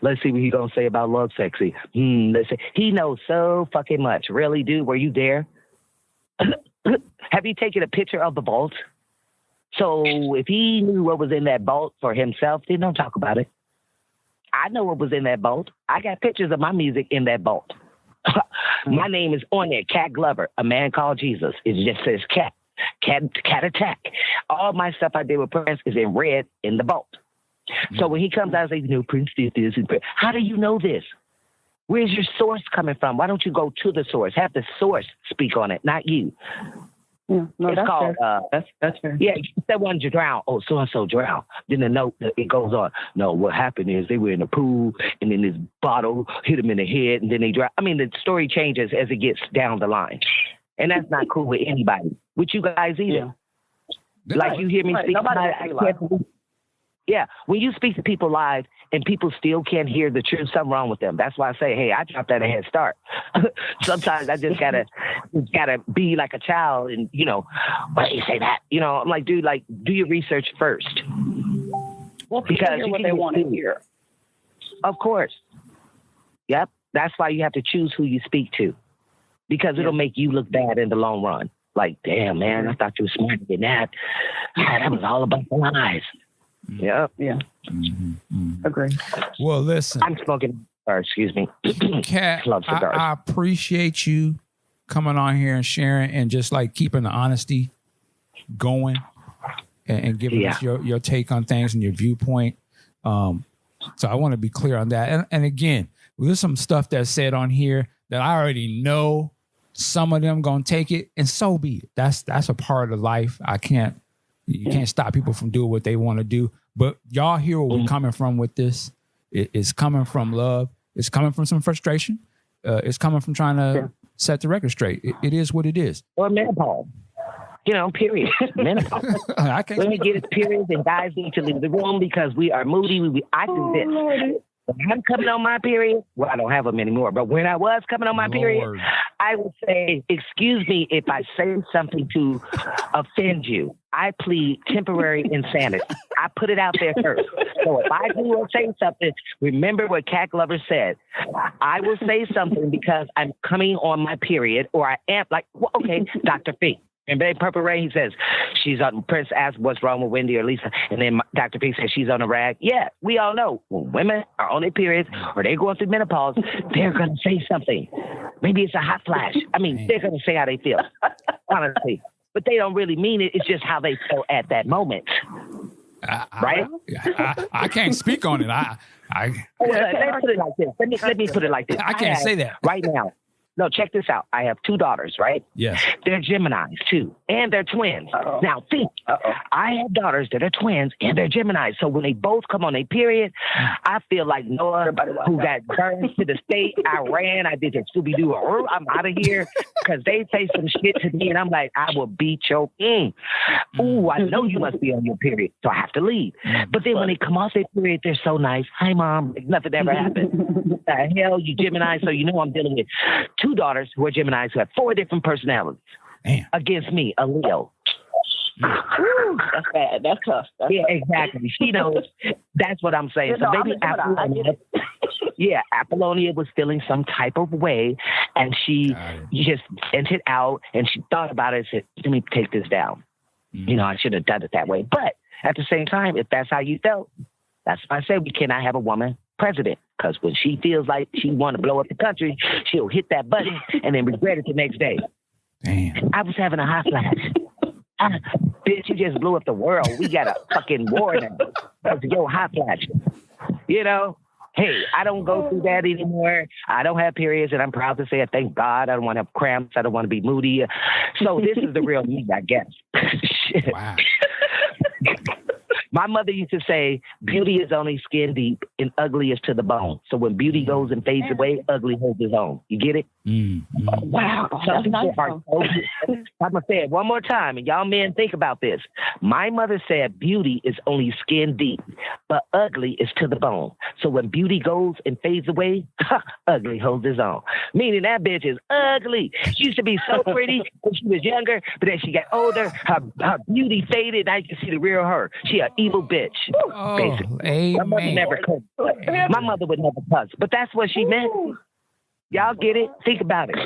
Let's see what he gonna say about Love Sexy. Let's see. He knows so fucking much. Really, dude? Were you there? Have you taken a picture of the vault? So if he knew what was in that vault for himself, then don't talk about it. I know what was in that vault. I got pictures of my music in that vault. My name is on there, Cat Glover, A Man Called Jesus. It just says Cat Attack. All my stuff I did with Prince is in red in the vault. So when he comes out and says, you know, Prince did this, how do you know this? Where's your source coming from? Why don't you go to the source? Have the source speak on it, not you. Yeah, no, It's that's called, fair. That's fair. Yeah, that one to drown. Oh, so-and-so drowned. Then the note, it goes on. No, what happened is they were in the pool, and then this bottle hit them in the head, and then they drowned. I mean, the story changes as it gets down the line. And that's not cool with anybody. With you guys either. Yeah. Like you hear me Right. speak. Nobody I wants to be can't believe- Yeah, when you speak to people live and people still can't hear the truth, something wrong with them. That's why I say, hey, I dropped at a head start. Sometimes I just gotta be like a child and, you know, why do you say that? You know, I'm like, dude, like, do your research first. Well, people Because hear you what can they get want to sued. hear. Of course. Yep. That's why you have to choose who you speak to. Because it'll make you look bad in the long run. Like, damn, man, I thought you were smarter than that. That was all about the lies. Yep. Yeah. Agree. Well, listen, I'm smoking, or excuse me. Cat, Love cigars. I appreciate you coming on here and sharing and just like keeping the honesty going and giving us your take on things and your viewpoint. So I want to be clear on that. And again, there's some stuff that's said on here that I already know some of them gonna take it, and so be it. That's a part of life. You can't stop people from doing what they want to do. But y'all hear where we're coming from with this. It's coming from love. It's coming from some frustration. It's coming from trying to set the record straight. It is what it is. Or menopause. Period. Menopause. Women get it, periods, and guys need to leave the room because we are moody. I do this. When I'm coming on my period, well, I don't have them anymore, but when I was coming on my period, I would say, excuse me if I say something to offend you. I plead temporary insanity. I put it out there first. So if I do or say something, remember what Cat Glover said. I will say something because I'm coming on my period, or I am like, well, okay, Dr. Fink. And then Purple Rain, he says, she's on, Prince asked what's wrong with Wendy or Lisa. And then Dr. P says she's on a rag. Yeah, we all know when women are on their periods or they're going through menopause, they're going to say something. Maybe it's a hot flash. I mean, they're going to say how they feel, honestly. But they don't really mean it. It's just how they feel at that moment. Right? I can't speak on it. Let's put it like this. Let me put it like this. I can't say that. Right now. No, check this out. I have 2 daughters, right? Yes. They're Geminis, too. And they're twins. Uh-oh. Now, think. Uh-oh. I have daughters that are twins, and they're Geminis. So when they both come on a period, I feel like Noah, who got burned to the state. I ran. I did the Scooby-Doo. I'm out of here. Because they say some shit to me, and I'm like, I will beat your Ooh, I know you must be on your period, so I have to leave. But then when they come off their period, they're so nice. Hi, Mom. Like nothing ever happened. The hell, you Gemini, so you know I'm dealing with 2 daughters who are Geminis who have 4 different personalities. Damn. Against me, a Leo. That's bad. That's tough. Yeah, exactly. She knows. That's what I'm saying. So maybe Apollonia was feeling some type of way, and she just sent it out, and she thought about it and said, let me take this down. I should have done it that way. But at the same time, if that's how you felt, that's why I said we cannot have a woman president, because when she feels like she want to blow up the country, she'll hit that button and then regret it the next day. Damn. I was having a hot flash. Bitch, you just blew up the world. We got a fucking war now. That's your hot flash. Hey, I don't go through that anymore. I don't have periods, and I'm proud to say it. Thank God. I don't want to have cramps. I don't want to be moody. So this is the real me, I guess. Shit. Wow. My mother used to say, beauty is only skin deep and ugly is to the bone. So when beauty goes and fades away, ugly holds its own. You get it? Wow. That's nice. I'm going to say it one more time, and y'all men think about this. My mother said beauty is only skin deep, but ugly is to the bone. So when beauty goes and fades away, ugly holds its own. Meaning that bitch is ugly. She used to be so pretty when she was younger, but as she got older, her beauty faded. I can see the real her. She an evil bitch, basically. Amen. My mother would never cuss, but that's what she meant. Y'all get it? Think about it.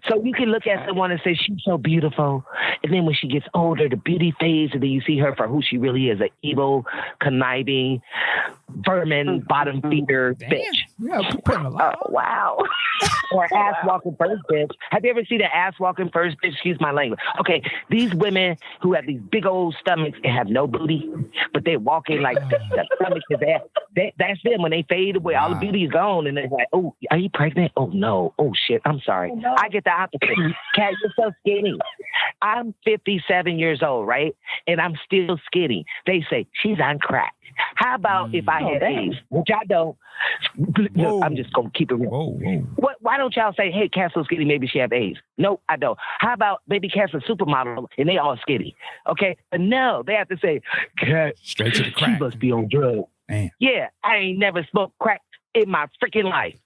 So you can look at someone and say, she's so beautiful. And then when she gets older, the beauty fades, and then you see her for who she really is, an evil, conniving, vermin, bottom feeder bitch. Yeah, putting a lot. Oh, wow. Or ass-walking first bitch. Have you ever seen an ass-walking first bitch? Excuse my language. Okay, these women who have these big old stomachs and have no booty, but they're walking like the stomach is there. That's them. When they fade away, all the beauty is gone, and they're like, oh, are you pregnant? Oh, no. Oh, shit. I'm sorry. Oh, no. I get the opposite. Cat, you're so skinny. I'm 57 years old, right? And I'm still skinny. They say, she's on crack. How about if I had AIDS? Which I don't. Whoa. I'm just going to keep it real. Whoa. Why don't y'all say, hey, Cat's so skinny, maybe she have AIDS? No, I don't. How about maybe Cat's a supermodel and they all skinny? Okay? But no, they have to say, Cat, straight to the crack. She must be on drugs. Man. Yeah, I ain't never smoked crack in my freaking life.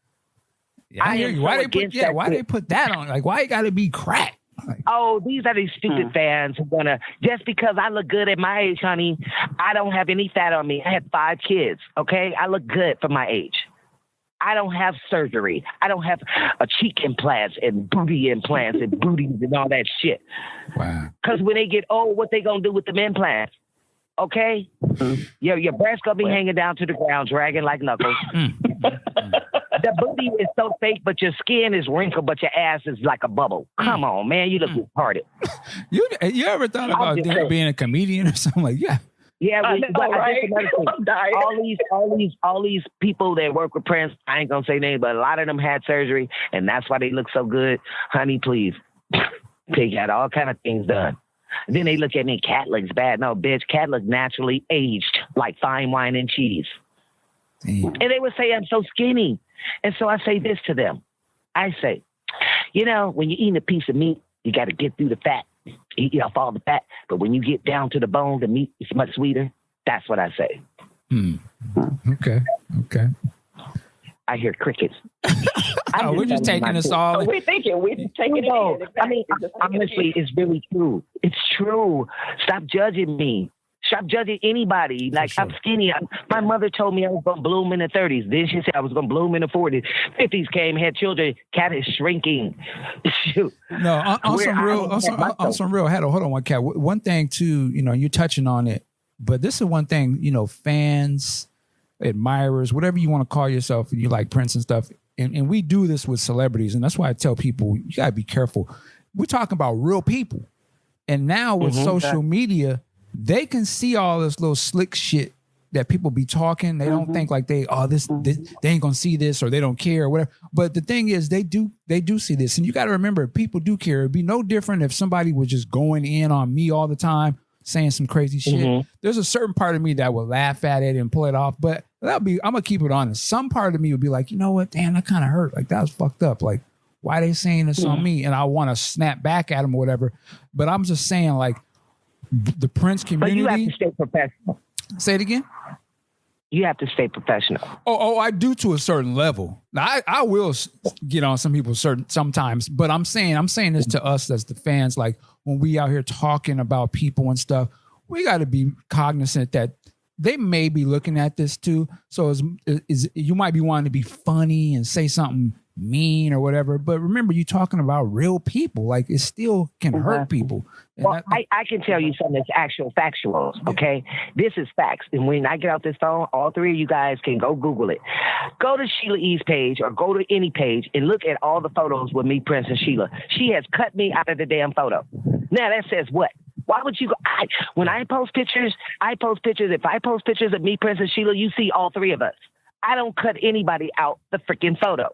Yeah, I hear you. Why they put that on? Like, why it got to be crack? Like, these are these stupid fans who wanna, just because I look good at my age, honey, I don't have any fat on me. I had 5 kids, okay? I look good for my age. I don't have surgery. I don't have cheek implants and booty implants and booties and all that shit. Wow. Because when they get old, what they gonna do with them implants? Okay? Your breast gonna be hanging down to the ground, dragging like knuckles. The booty is so fake, but your skin is wrinkled, but your ass is like a bubble. Come on, man. You look retarded. You ever thought about being a comedian or something like that? Yeah, I know, right? I'm dying. all these people that work with Prince, I ain't gonna say names, but a lot of them had surgery, and that's why they look so good. Honey, please, they got all kind of things done. Then they look at me, Cat looks bad. No, bitch, Cat look naturally aged like fine wine and cheese. Damn. And they would say I'm so skinny, and so I say this to them. I say, you know, when you're eating a piece of meat, you got to get through the fat. Eat off all the fat, but when you get down to the bone, the meat is much sweeter. That's what I say. Okay. I hear crickets. We're just taking this all. We're taking it in. I mean, honestly, it's really true. It's true. Stop judging me. Stop judging anybody. Like, sure. I'm skinny. My mother told me I was going to bloom in the 30s. Then she said I was going to bloom in the 40s. 50s came, had children. Cat is shrinking. Shoot. No, on some real. Hold on, one Cat. One thing too, you know, you're touching on it, but this is one thing, you know, fans, admirers, whatever you want to call yourself, you like Prince and stuff, and we do this with celebrities, and that's why I tell people you gotta be careful. We're talking about real people, and now with social media, they can see all this little slick shit that people be talking. They don't think like they ain't gonna see this or they don't care or whatever. But the thing is, they do see this, and you got to remember, people do care. It'd be no different if somebody was just going in on me all the time, saying some crazy shit. There's a certain part of me that would laugh at it and pull it off, but I'm gonna keep it honest. Some part of me would be like, you know what, damn, that kind of hurt. Like, that was fucked up. Like, why they saying this on me? And I want to snap back at them or whatever. But I'm just saying, like, the Prince community. But you have to stay professional. Say it again. You have to stay professional. Oh, I do to a certain level. Now, I will get on some people sometimes, but I'm saying this to us as the fans. Like, when we out here talking about people and stuff, we got to be cognizant that they may be looking at this too. So you might be wanting to be funny and say something mean or whatever, but remember, you're talking about real people. Like, it still can hurt people. And well, I can tell you something that's actual factual, okay? This is facts. And when I get off this phone, all three of you guys can go Google it. Go to Sheila E's page or go to any page and look at all the photos with me, Prince, and Sheila. She has cut me out of the damn photo. Now, that says what? Why would you go? When I post pictures. If I post pictures of me, Prince, and Sheila, you see all three of us. I don't cut anybody out the freaking photo.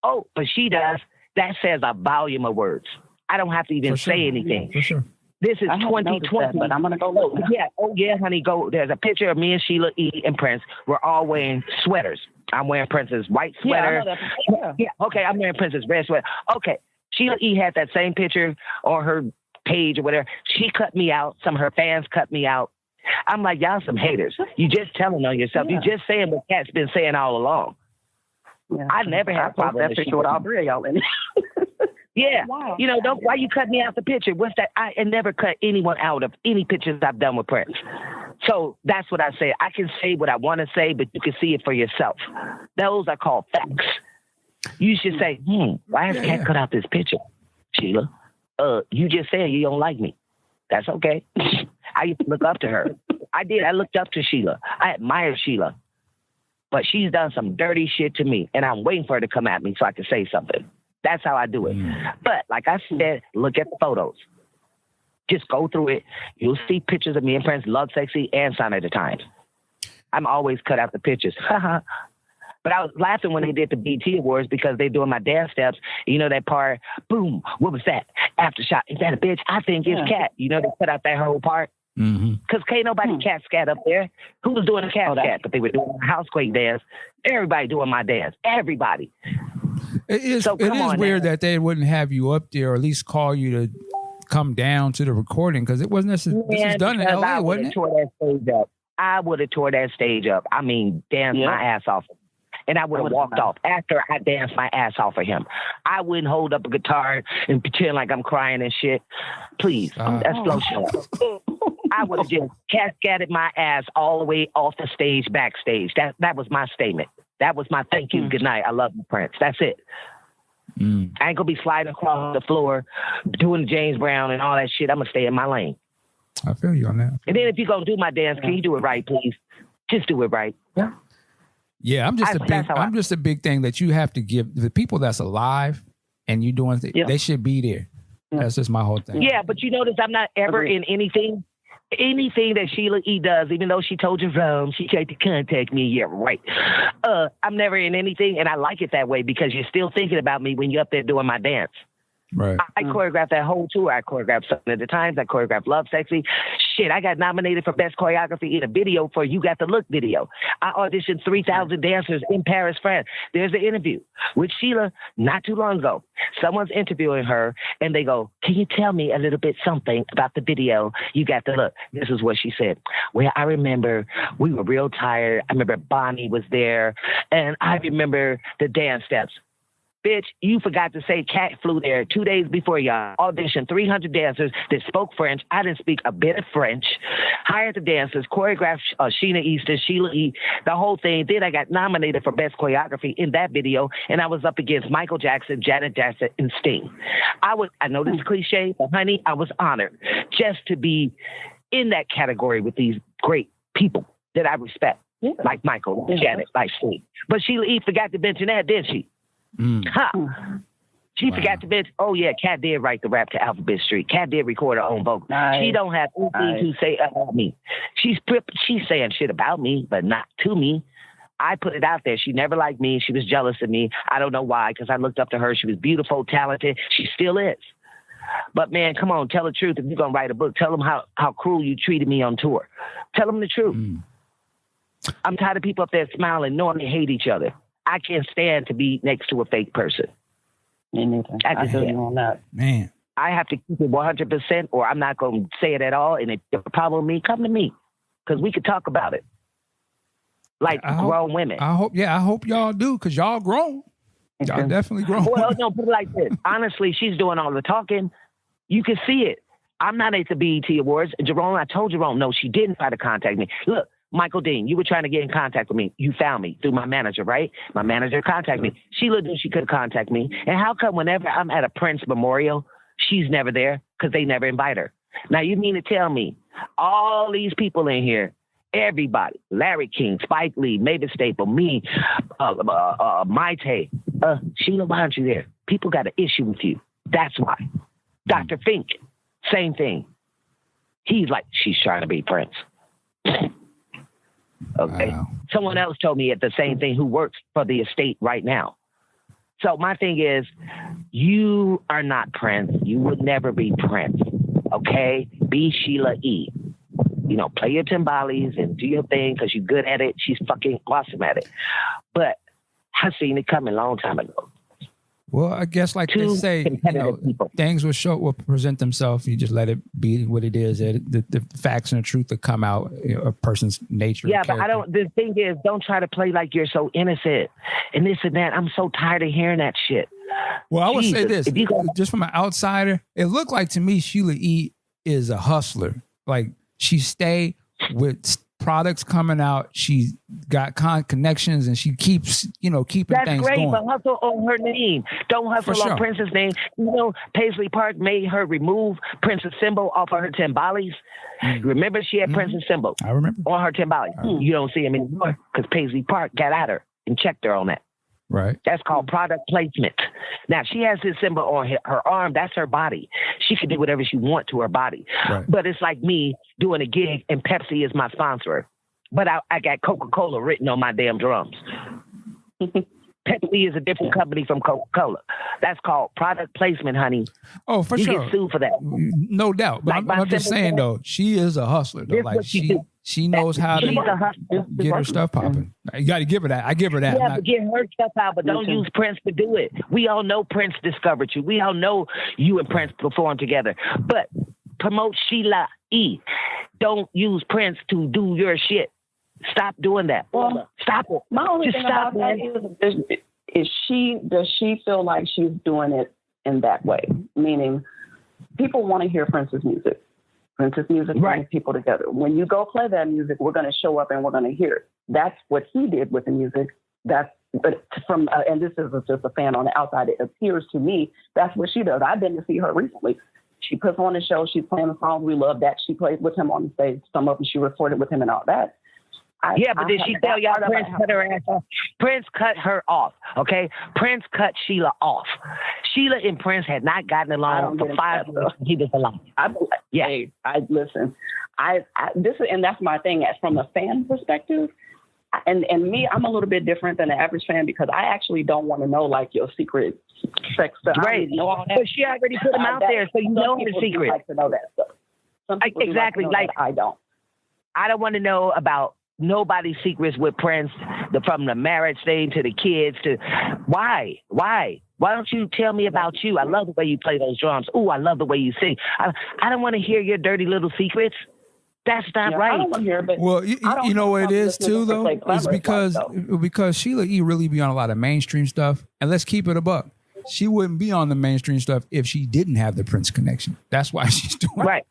Oh, but she does. That says a volume of words. I don't have to even say anything. For sure. This is 2020. But I'm going to go look. Yeah. Oh, yeah, honey. Go. There's a picture of me and Sheila E. and Prince. We're all wearing sweaters. I'm wearing Prince's white sweater. Yeah. Okay, I'm wearing Prince's red sweater. Okay. Sheila E. had that same picture on her page or whatever. She cut me out. Some of her fans cut me out. I'm like, y'all some haters. You just telling on yourself. You just saying what Cat's been saying all along. Yeah. I never had a problem that picture with all three of y'all in it. Yeah. Wow. You know, why you cut me out the picture? What's that? I never cut anyone out of any pictures I've done with Prince. So that's what I say. I can say what I want to say, but you can see it for yourself. Those are called facts. You should say, why has Cat cut out this picture, Sheila? You just said you don't like me. That's okay. I used to look up to her. I did. I looked up to Sheila. I admire Sheila. But she's done some dirty shit to me, and I'm waiting for her to come at me so I can say something. That's how I do it. But like I said, look at the photos. Just go through it. You'll see pictures of me and Prince, Love Sexy, and Sign of the Times. I'm always cut out the pictures. But I was laughing when they did the BT Awards because they're doing my dance steps. You know that part, boom, what was that? Aftershock. Is that a bitch? I think it's Cat. You know, they cut out that whole part. Because can't nobody cat scat up there. Who was doing the cat scat? But they were doing a housequake dance. Everybody doing my dance. Everybody. It is weird that they wouldn't have you up there or at least call you to come down to the recording because it wasn't necessarily. This was done in LA, wasn't it? I would have tore that stage up. I mean, danced my ass off. And I would have walked off after I danced my ass off for him. I wouldn't hold up a guitar and pretend like I'm crying and shit. Please, that's slow show. I would have just cascaded my ass all the way off the stage, backstage. That was my statement. That was my thank you, good night. I love you, Prince. That's it. I ain't gonna be sliding across the floor, doing James Brown and all that shit. I'm gonna stay in my lane. I feel you on that. And then if you're gonna do my dance, can you do it right, please? Just do it right. Yeah. Yeah, I'm just a big thing that you have to give the people that's alive and you doing they should be there. That's just my whole thing. Yeah, but you notice I'm not ever in anything anything that Sheila E. does, even though she told Jerome she tried to contact me. Yeah, right. I'm never in anything, and I like it that way because you're still thinking about me when you're up there doing my dance. Right. I choreographed that whole tour. I choreographed Something at the Times. I choreographed Love Sexy. Shit, I got nominated for Best Choreography in a video for You Got the Look video. I auditioned 3,000 dancers in Paris, France. There's an interview with Sheila not too long ago. Someone's interviewing her, and they go, can you tell me a little bit something about the video You Got the Look? This is what she said. Well, I remember we were real tired. I remember Bonnie was there, and I remember the dance steps. Bitch, you forgot to say Cat flew there 2 days before y'all. Auditioned 300 dancers that spoke French. I didn't speak a bit of French. Hired the dancers, choreographed Sheena Easton, Sheila E., the whole thing. Then I got nominated for Best Choreography in that video, and I was up against Michael Jackson, Janet Jackson, and Sting. I know this is cliche, but honey, I was honored just to be in that category with these great people that I respect, like Michael, Janet, like Sting. But Sheila E. forgot to mention that, didn't she? She forgot to mention, oh yeah, Kat did write the rap to Alphabet Street. Kat did record her own vocals. She don't have anything to say about me. She's saying shit about me, but not to me. I put it out there. She never liked me. She was jealous of me. I don't know why, because I looked up to her. She was beautiful, talented. She still is. But man, come on, tell the truth. If you're going to write a book, tell them how cruel you treated me on tour. Tell them the truth. I'm tired of people up there smiling, knowing they hate each other. I can't stand to be next to a fake person. Me neither. I feel you on that. Man. I have to keep it 100%, or I'm not going to say it at all. And if you have a problem with me, come to me, because we could talk about it. Like grown women. I hope y'all do, because y'all grown. Y'all definitely grown. Well, no, put it like this. Honestly, she's doing all the talking. You can see it. I'm not at the BET Awards. Jerome, I told Jerome, no, she didn't try to contact me. Look, Michael Dean, you were trying to get in contact with me. You found me through my manager, right? My manager contacted me. Sheila knew she could contact me. And how come whenever I'm at a Prince memorial, she's never there? Because they never invite her. Now, you mean to tell me all these people in here, everybody, Larry King, Spike Lee, Mavis Staple, me, Maite, Sheila, why aren't you there? People got an issue with you. That's why. Dr. Fink, same thing. He's like, she's trying to be Prince. Okay. Wow. Someone else told me the same thing who works for the estate right now. So my thing is, you are not Prince. You would never be Prince. Okay? Be Sheila E. You know, play your timbales and do your thing because you're good at it. She's fucking awesome at it. But I've seen it coming a long time ago. Well, I guess like they say, things will present themselves. You just let it be what it is. The facts and the truth will come out, a person's nature. Yeah, but the thing is, don't try to play like you're so innocent and this and that. I'm so tired of hearing that shit. Well, I would say this, just from an outsider, it looked like to me Sheila E. is a hustler. Like she stay with products coming out. She's got connections and she keeps, keeping things going. That's great, but hustle on her name. Don't hustle on Prince's name. Paisley Park made her remove Prince's symbol off of her timbales. Remember, she had Prince's symbol. I remember. On her timbales. You don't see him anymore because Paisley Park got at her and checked her on that. Right. That's called product placement. Now, she has this symbol on her arm. That's her body. She can do whatever she wants to her body. Right. But it's like me doing a gig and Pepsi is my sponsor. But I got Coca-Cola written on my damn drums. Pepsi is a different company from Coca-Cola. That's called product placement, honey. Oh, for sure. You get sued for that. No doubt. But I'm just saying, though, she is a hustler, though. Like she knows how to get her stuff popping. You got to give her that. I give her that. Yeah, but get her stuff out, but don't use Prince to do it. We all know Prince discovered you. We all know you and Prince performed together. But promote Sheila E. Don't use Prince to do your shit. Stop doing that. Well, stop it. My only thing about that is does she feel like she's doing it in that way? Meaning, people want to hear Prince's music. Prince's music brings people together. When you go play that music, we're going to show up and we're going to hear it. That's what he did with the music. And this is just a fan on the outside. It appears to me that's what she does. I've been to see her recently. She puts on a show. She's playing the songs. We love that. She plays with him on the stage. Some of them she recorded with him and all that. But did she tell y'all Prince cut her ass off? Prince cut her off, okay? Prince cut Sheila off. Sheila and Prince had not gotten along for 5 years. He was alive. Listen. And that's my thing. As from a fan perspective, and me, I'm a little bit different than the average fan because I actually don't want to know like your secret sex stuff. Right. But she already put them out there, so you know the secret. Like to know that stuff. Some people exactly. Like I don't. I don't want to know about nobody's secrets with Prince, from the marriage thing to the kids to why? Why don't you tell me about you? I love the way you play those drums. Ooh, I love the way you sing. I don't want to hear your dirty little secrets. That's not right. I don't want to hear it, but well, you know what it is too, though? It's because Sheila E. really be on a lot of mainstream stuff. And let's keep it a buck. She wouldn't be on the mainstream stuff if she didn't have the Prince connection. That's why she's doing it. Right.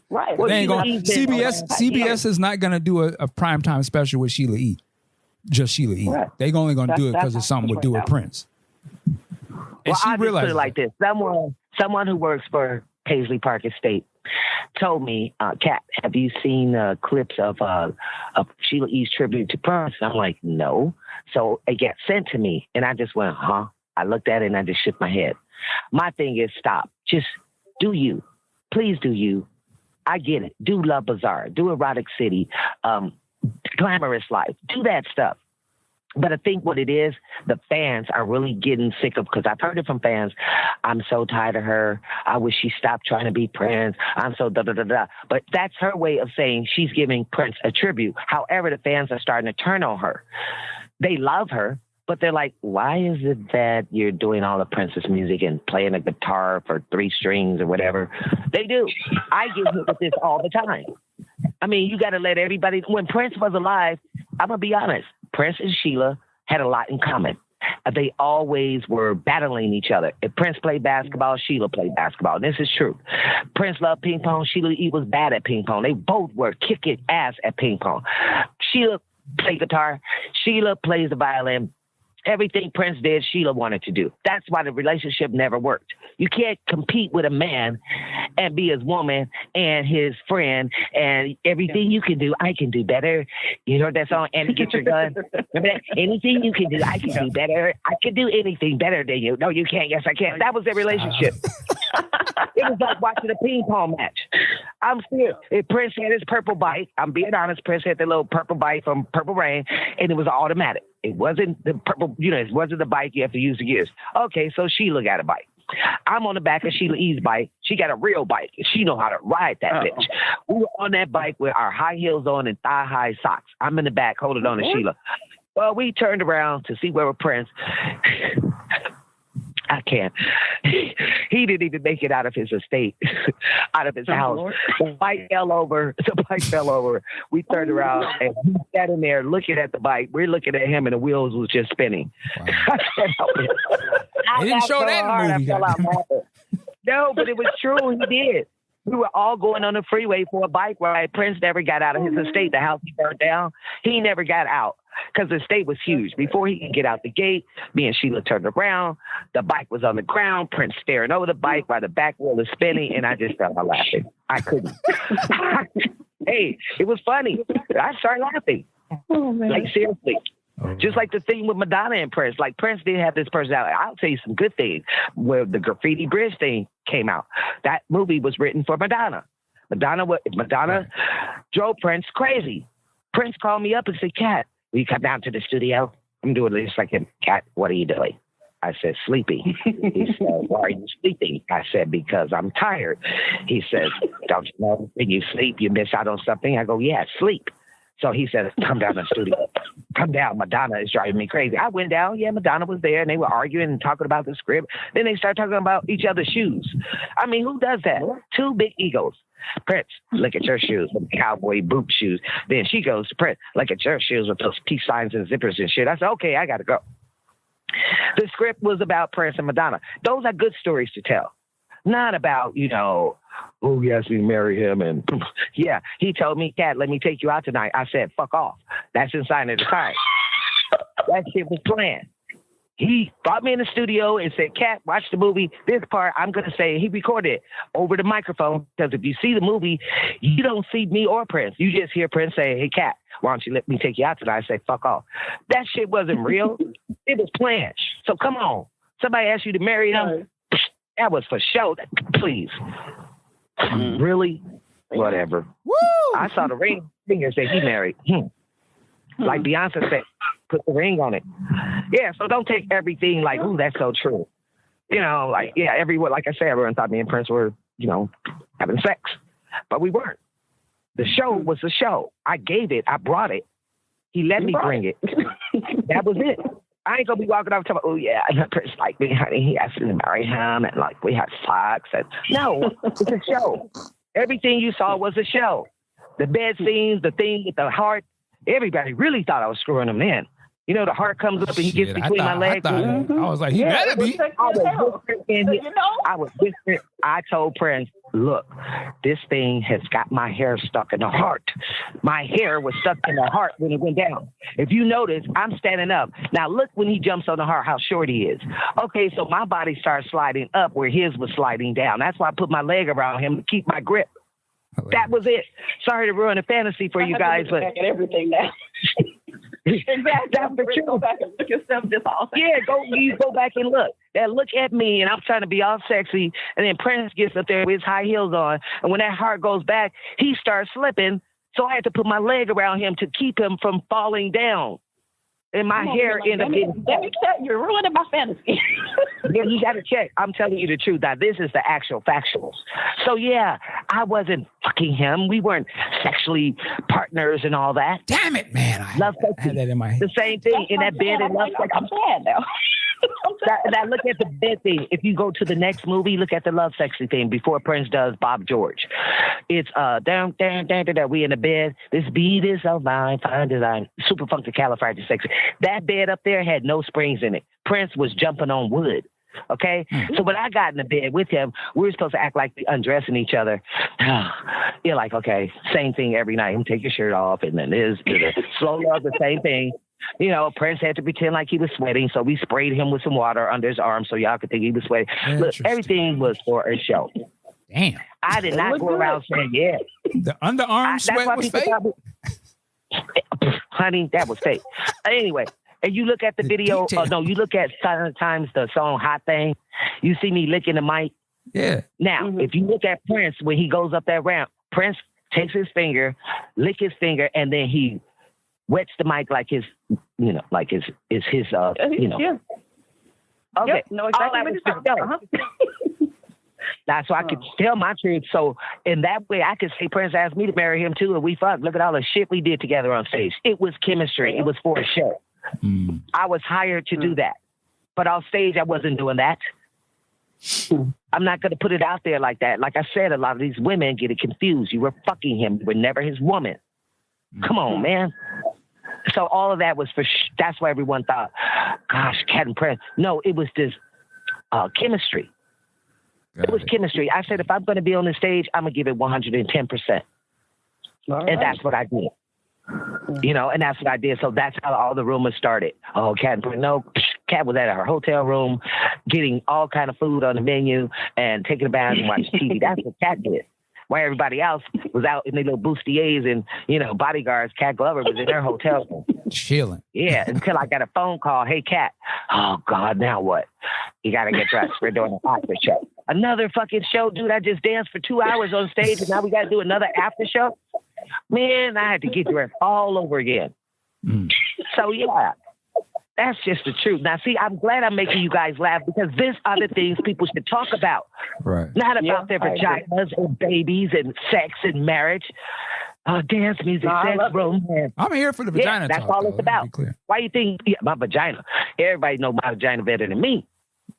Right. Well, CBS is not going to do a primetime special with Sheila E. Just Sheila E. Right. They're only going to do it because it's something to do with Prince. And I just put it like this. Someone who works for Paisley Park Estate told me, Kat, have you seen clips of Sheila E.'s tribute to Prince? I'm like, no. So it got sent to me, and I just went, huh? I looked at it, and I just shook my head. My thing is stop. Just do you. Please do you. I get it. Do Love Bazaar. Do Erotic City. Glamorous Life. Do that stuff. But I think what it is, the fans are really getting sick of, because I've heard it from fans. I'm so tired of her. I wish she stopped trying to be Prince. I'm so da-da-da-da. But that's her way of saying she's giving Prince a tribute. However, the fans are starting to turn on her. They love her, but they're like, why is it that you're doing all the Prince's music and playing a guitar for 3 strings or whatever? They do. I get hit with this all the time. I mean, you got to let everybody, when Prince was alive, I'm going to be honest, Prince and Sheila had a lot in common. They always were battling each other. If Prince played basketball, Sheila played basketball. And this is true. Prince loved ping pong. Sheila E. was bad at ping pong. They both were kicking ass at ping pong. Sheila played guitar. Sheila plays the violin. Everything Prince did, Sheila wanted to do. That's why the relationship never worked. You can't compete with a man and be his woman and his friend and everything you can do, I can do better. You heard that song, Annie Get Your Gun? Remember that? Anything you can do, I can do better. I can do anything better than you. No, you can't. Yes, I can. That was their relationship. It was like watching a ping pong match. I'm serious. If Prince had his purple bike, I'm being honest, Prince had the little purple bike from Purple Rain, and it was automatic. It wasn't the purple, it wasn't the bike you have to use the gears. Okay, so Sheila got a bike. I'm on the back of Sheila E.'s bike. She got a real bike. She know how to ride that bitch. We were on that bike with our high heels on and thigh-high socks. I'm in the back holding on to Sheila. Well, we turned around to see where we're Prince. I can't. He didn't even make it out of his estate, out of his house. The bike fell over. We turned around and he sat in there looking at the bike. We're looking at him and the wheels was just spinning. Wow. They didn't show that in the movie. No, but it was true. He did. We were all going on the freeway for a bike ride. Prince never got out of his estate. The house he burned down. He never got out because the estate was huge. Before he could get out the gate, me and Sheila turned around. The bike was on the ground. Prince staring over the bike while the back wheel is spinning, and I just fell out laughing. I couldn't. Hey, it was funny. I started laughing. Oh, man. Like, seriously. Just like the thing with Madonna and Prince. Like, Prince didn't have this personality. I'll tell you some good things. Where the Graffiti Bridge thing came out, that movie was written for Madonna. Madonna drove Prince crazy. Prince called me up and said, Kat, will you come down to the studio? I'm doing this like him. Kat, what are you doing? I said, sleeping. He said, why are you sleeping? I said, because I'm tired. He says, don't you know when you sleep, you miss out on something? I go, yeah, sleep. So he said, come down to the studio. Come down. Madonna is driving me crazy. I went down. Yeah, Madonna was there, and they were arguing and talking about the script. Then they started talking about each other's shoes. I mean, who does that? 2 big egos. Prince, look at your shoes, with cowboy boot shoes. Then she goes to Prince, look at your shoes with those peace signs and zippers and shit. I said, okay, I got to go. The script was about Prince and Madonna. Those are good stories to tell. Not about, oh, yes, we marry him. And yeah, he told me, Kat, let me take you out tonight. I said, fuck off. That's inside of the car. That shit was planned. He brought me in the studio and said, Cat, watch the movie. This part, I'm going to say, he recorded it over the microphone. Because if you see the movie, you don't see me or Prince. You just hear Prince say, hey, Cat, why don't you let me take you out tonight? I say, fuck off. That shit wasn't real. It was planned. So come on. Somebody asked you to marry him? That was for show. Please. Really? Whatever. Woo! I saw the ring fingers that he married. Like Beyonce said, put the ring on it. Yeah, so don't take everything like, ooh, that's so true. You know, like, yeah, everyone, like I said, everyone thought me and Prince were, you know, having sex. But we weren't. The show was the show. I gave it. I brought it. He let me bring it. That was it. I ain't gonna be walking off talking, oh yeah, Prince like me, honey. He asked me to marry him, and like we had sex. And no, it's a show. Everything you saw was a show. The bed scenes, the thing with the heart. Everybody really thought I was screwing him in. You know, the heart comes up and he gets between my legs. I was like, he better be. I was whispering. I told Prince, look, this thing has got my hair stuck in the heart. My hair was stuck in the heart when it went down. If you notice, I'm standing up. Now look when he jumps on the heart, how short he is. Okay, so my body starts sliding up where his was sliding down. That's why I put my leg around him to keep my grip. That was it. Sorry to ruin the fantasy for you guys, but back at everything now. Exactly. That's the truth. Go back and look at stuff just all. Yeah, you go back and look. Now look at me, and I'm trying to be all sexy, and then Prince gets up there with his high heels on, and when that heart goes back, he starts slipping. So I had to put my leg around him to keep him from falling down. And my hair ended up getting... Let me check. You're ruining my fantasy. Yeah, you got to check. I'm telling you the truth. Now, this is the actual factuals. So, yeah, I wasn't fucking him. We weren't sexually partners and all that. Damn it, man. I had that in my head. The same thing in that bed and love sexy. I'm sad now. Now, look at the bed thing. If you go to the next movie, look at the love sexy thing before Prince does Bob George. It's down, we in the bed. This beat is so fine design. Super funky califragistic. That bed up there had no springs in it. Prince was jumping on wood. Okay? So when I got in the bed with him, we were supposed to act like we undressing each other. You're like, okay, same thing every night. Take your shirt off, and then there's slow love, the same thing. You know, Prince had to pretend like he was sweating, so we sprayed him with some water under his arm so y'all could think he was sweating. Look, everything was for a show. Damn. I did not go around saying, yeah. The underarm sweat was fake? Honey, that was fake. Anyway, and you look at the video, you look at Silent Times, the song Hot Thing, you see me licking the mic. Yeah. Now, if you look at Prince, when he goes up that ramp, Prince takes his finger, lick his finger, and then he wets the mic like his, you know, like his, you know. Yeah. Okay. Yep. No, exactly what you're saying. That's so I could tell my truth. So in that way, I could say Prince asked me to marry him too, and we fucked. Look at all the shit we did together on stage. It was chemistry. It was for a show. I was hired to do that, but on stage I wasn't doing that. I'm not going to put it out there like that. Like I said, a lot of these women get it confused. You were fucking him. You were never his woman. Come on, man. So all of that was that's why everyone thought, gosh, Cat and Prince. No, it was this chemistry. It was chemistry. I said, if I'm going to be on the stage, I'm going to give it 110%. And that's what I did. You know, and that's what I did. So that's how all the rumors started. Oh, Cat and Prince. No, Cat was at her hotel room getting all kind of food on the menu and taking a bath and watching TV. That's what Cat did. While everybody else was out in their little bustiers and, you know, bodyguards, Cat Glover was in their hotel room. Chilling. Yeah, until I got a phone call. Hey, Cat. Oh, God, now what? You got to get dressed. We're doing an after show. Another fucking show, dude. I just danced for 2 hours on stage, and now we got to do another after show? Man, I had to get dressed all over again. So, yeah. That's just the truth. Now, see, I'm glad I'm making you guys laugh because these are the things people should talk about. Right. Not about their vaginas and babies and sex and marriage. Dance music, sex, romance. I'm here for the vagina that's talk. All it's about. Why you think my vagina? Everybody know my vagina better than me.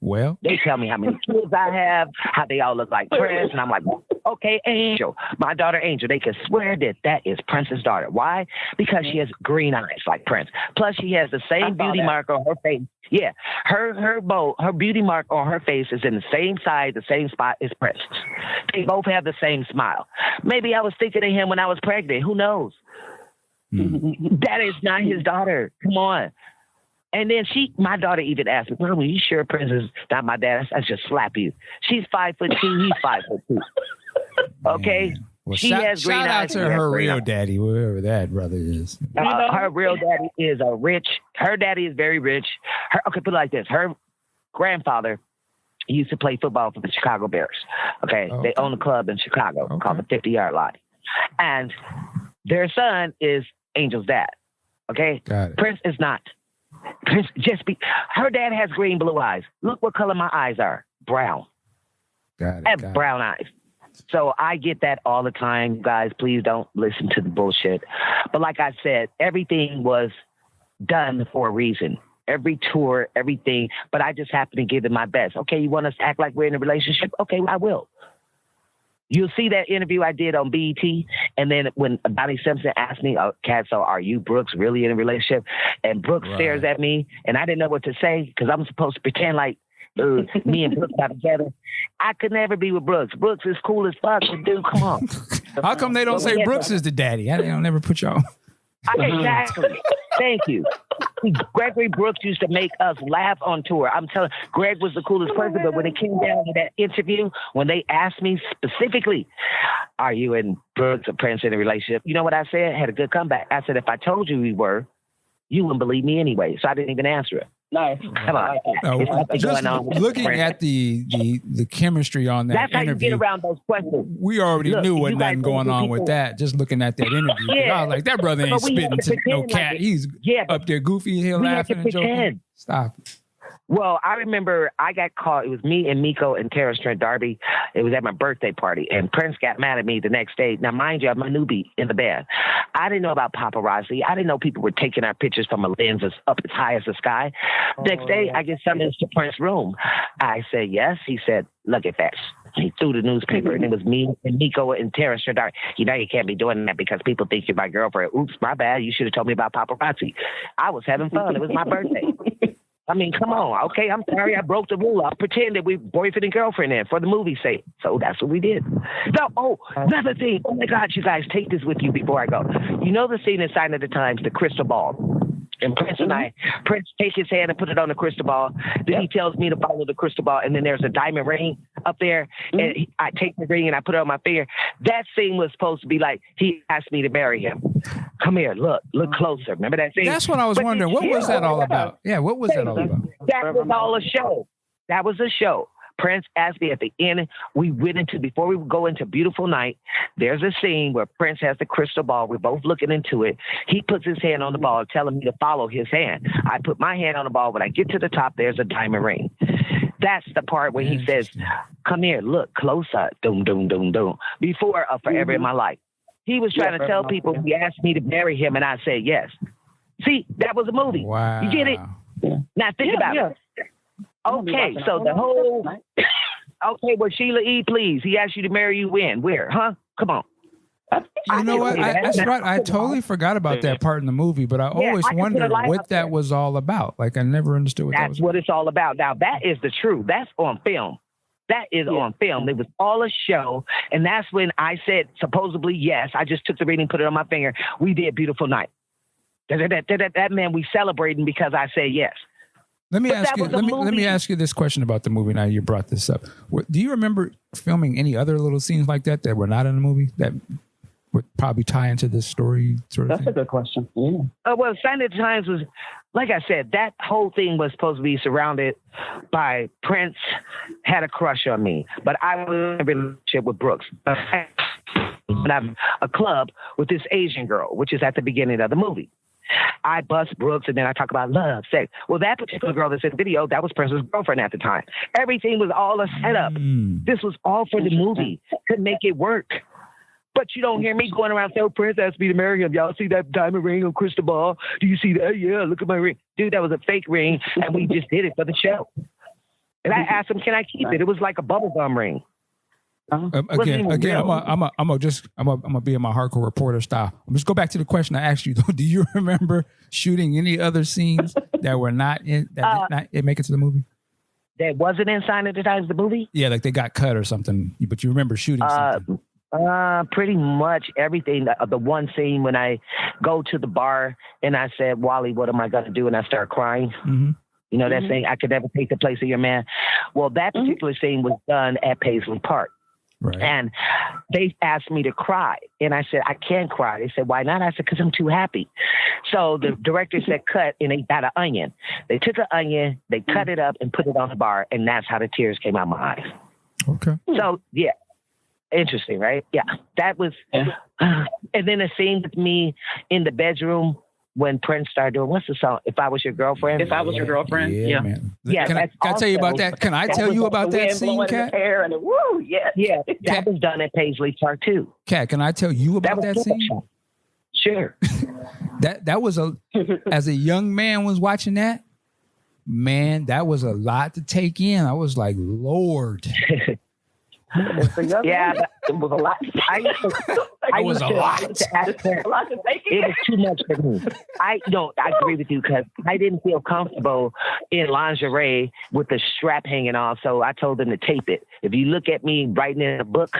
Well, they tell me how many kids I have, how they all look like Prince, and I'm like, okay, Angel, my daughter Angel. They can swear that is Prince's daughter. Why? Because she has green eyes like Prince. Plus, she has the same beauty mark on her face. Yeah, her beauty mark on her face is in the same side, the same spot as Prince. They both have the same smile. Maybe I was thinking of him when I was pregnant. Who knows? That is not his daughter. Come on. And then my daughter even asked me, Mom, are you sure Prince is not my dad? I just slap you. She's 5'2", he's 5'2". Okay? Well, she has green shout out eyes. to her real daddy, whoever that brother is. Her real daddy is her daddy is very rich. Okay, put it like this. Her grandfather used to play football for the Chicago Bears. Okay? They own a club in Chicago called the 50-Yard Line. And their son is Angel's dad. Okay? Got it. Prince is not. Prince her dad has green blue eyes. Look what color my eyes are. Brown. Got it. I have brown eyes. So I get that all the time. You guys, please don't listen to the bullshit. But like I said, everything was done for a reason. Every tour, everything. But I just happen to give it my best. Okay, you want us to act like we're in a relationship? Okay, I will. You'll see that interview I did on BET. And then when Donnie Simpson asked me, Kat, so are you, Brooks, really in a relationship? And Brooks stares at me, and I didn't know what to say because I'm supposed to pretend like me and Brooks got together. I could never be with Brooks. Brooks is cool as fuck, but dude, come on. How come they don't say Brooks is the daddy? They don't never put y'all. Exactly. Thank you. Gregory Brooks used to make us laugh on tour. I'm telling you, Greg was the coolest person, but when it came down to that interview, when they asked me specifically, are you and Brooks or Prince in a relationship? You know what I said? I had a good comeback. I said, if I told you we were, you wouldn't believe me anyway. So I didn't even answer it. Nice. Come on. Just looking at the chemistry on that That's interview. How you get around those questions. We already knew what nothing going on with that. Just looking at that interview, I was like, that brother ain't spitting to no cat. He's up there goofy, he'll laughing and joking. Stop. Well, I remember I got called. It was me and Miko and Terrence Trent D'Arby. It was at my birthday party, and Prince got mad at me the next day. Now, mind you, I'm a newbie in the band. I didn't know about paparazzi. I didn't know people were taking our pictures from a lens up as high as the sky. Next day, I get summoned to Prince's room. I said, yes. He said, look at that. He threw the newspaper, and it was me and Miko and Terrence Trent D'Arby. You know you can't be doing that because people think you're my girlfriend. Oops, my bad. You should have told me about paparazzi. I was having fun. It was my birthday. I mean, come on. Okay, I'm sorry I broke the rule. I'll pretend that we're boyfriend and girlfriend then for the movie's sake. So that's what we did. No, another thing. Oh, my God, you guys, take this with you before I go. You know the scene in Sign of the Times, the crystal ball? And Prince and Prince take his hand and put it on the crystal ball. Then he tells me to follow the crystal ball. And then there's a diamond ring up there. And I take the ring and I put it on my finger. That scene was supposed to be like, he asked me to marry him. Come here, look closer. Remember that scene? That's what I was wondering. What was that all about? Yeah, what was that all about? That was all a show. That was a show. Prince asked me at the end, before we go into Beautiful Night, there's a scene where Prince has the crystal ball. We're both looking into it. He puts his hand on the ball, telling me to follow his hand. I put my hand on the ball. When I get to the top, there's a diamond ring. That's the part where he says, come here, look closer. Doom, doom, doom, doom. Before Forever in My Life. He was trying to tell people he asked me to marry him, and I said yes. See, that was a movie. Wow. You get it? Yeah. Now think about it. Okay, so the whole... Okay, well, Sheila E., please. He asked you to marry you when? Where? Huh? Come on. You know what? That's right. I totally forgot about that part in the movie, but I always wondered what that was all about. Like, I never understood what that was. That's what it's all about. Now, that is the truth. That's on film. That is on film. It was all a show. And that's when I said, supposedly, yes. I just took the reading, put it on my finger. We did Beautiful Night. That man, we celebrating because I said yes. Let me ask you this question about the movie. Now you brought this up. Do you remember filming any other little scenes like that were not in the movie that would probably tie into this story? That's a good question. Yeah. Well, Sign of the Times was, like I said, that whole thing was supposed to be surrounded by Prince had a crush on me, but I was in a relationship with Brooks. And I'm a club with this Asian girl, which is at the beginning of the movie. I bust Brooks, and then I talk about love, sex. Well, that particular girl that's in the video, that was Prince's girlfriend at the time. Everything was all a setup. This was all for the movie to make it work. But you don't hear me going around saying, Prince asked me to marry him. Y'all see that diamond ring on crystal ball? Do you see that? Yeah, look at my ring. Dude, that was a fake ring, and we just did it for the show. And I asked him, can I keep it? It was like a bubblegum ring. Again, I'm gonna be in my hardcore reporter style. I'm just go back to the question I asked you though. Do you remember shooting any other scenes that were not in that did not make it to the movie? That wasn't in Sign of the Times, the movie? Yeah, like they got cut or something. But you remember shooting something? Pretty much everything. The one scene when I go to the bar and I said, Wally, what am I going to do? And I start crying. Mm-hmm. You know that saying, I could never take the place of your man. Well, that particular scene was done at Paisley Park. Right. And they asked me to cry. And I said, I can't cry. They said, why not? I said, because I'm too happy. So the director said, cut, and they got an onion. They took an onion, they cut it up and put it on the bar. And that's how the tears came out my eyes. Okay. So, yeah. Interesting, right? Yeah. That was, and then a scene with me in the bedroom when Prince started doing, what's the song? If I Was Your Girlfriend. If I Was Your Girlfriend. Yeah, man. Yeah, can I tell you about that? Can I tell you about that scene, Kat? And woo, yeah. That was done at Paisley Park too. Kat, can I tell you about that scene? Sure. that was as a young man was watching that, man, that was a lot to take in. I was like, Lord. Yeah, it was a lot. It was a lot too much for me. I agree with you because I didn't feel comfortable in lingerie with the strap hanging off. So I told them to tape it. If you look at me writing in a book,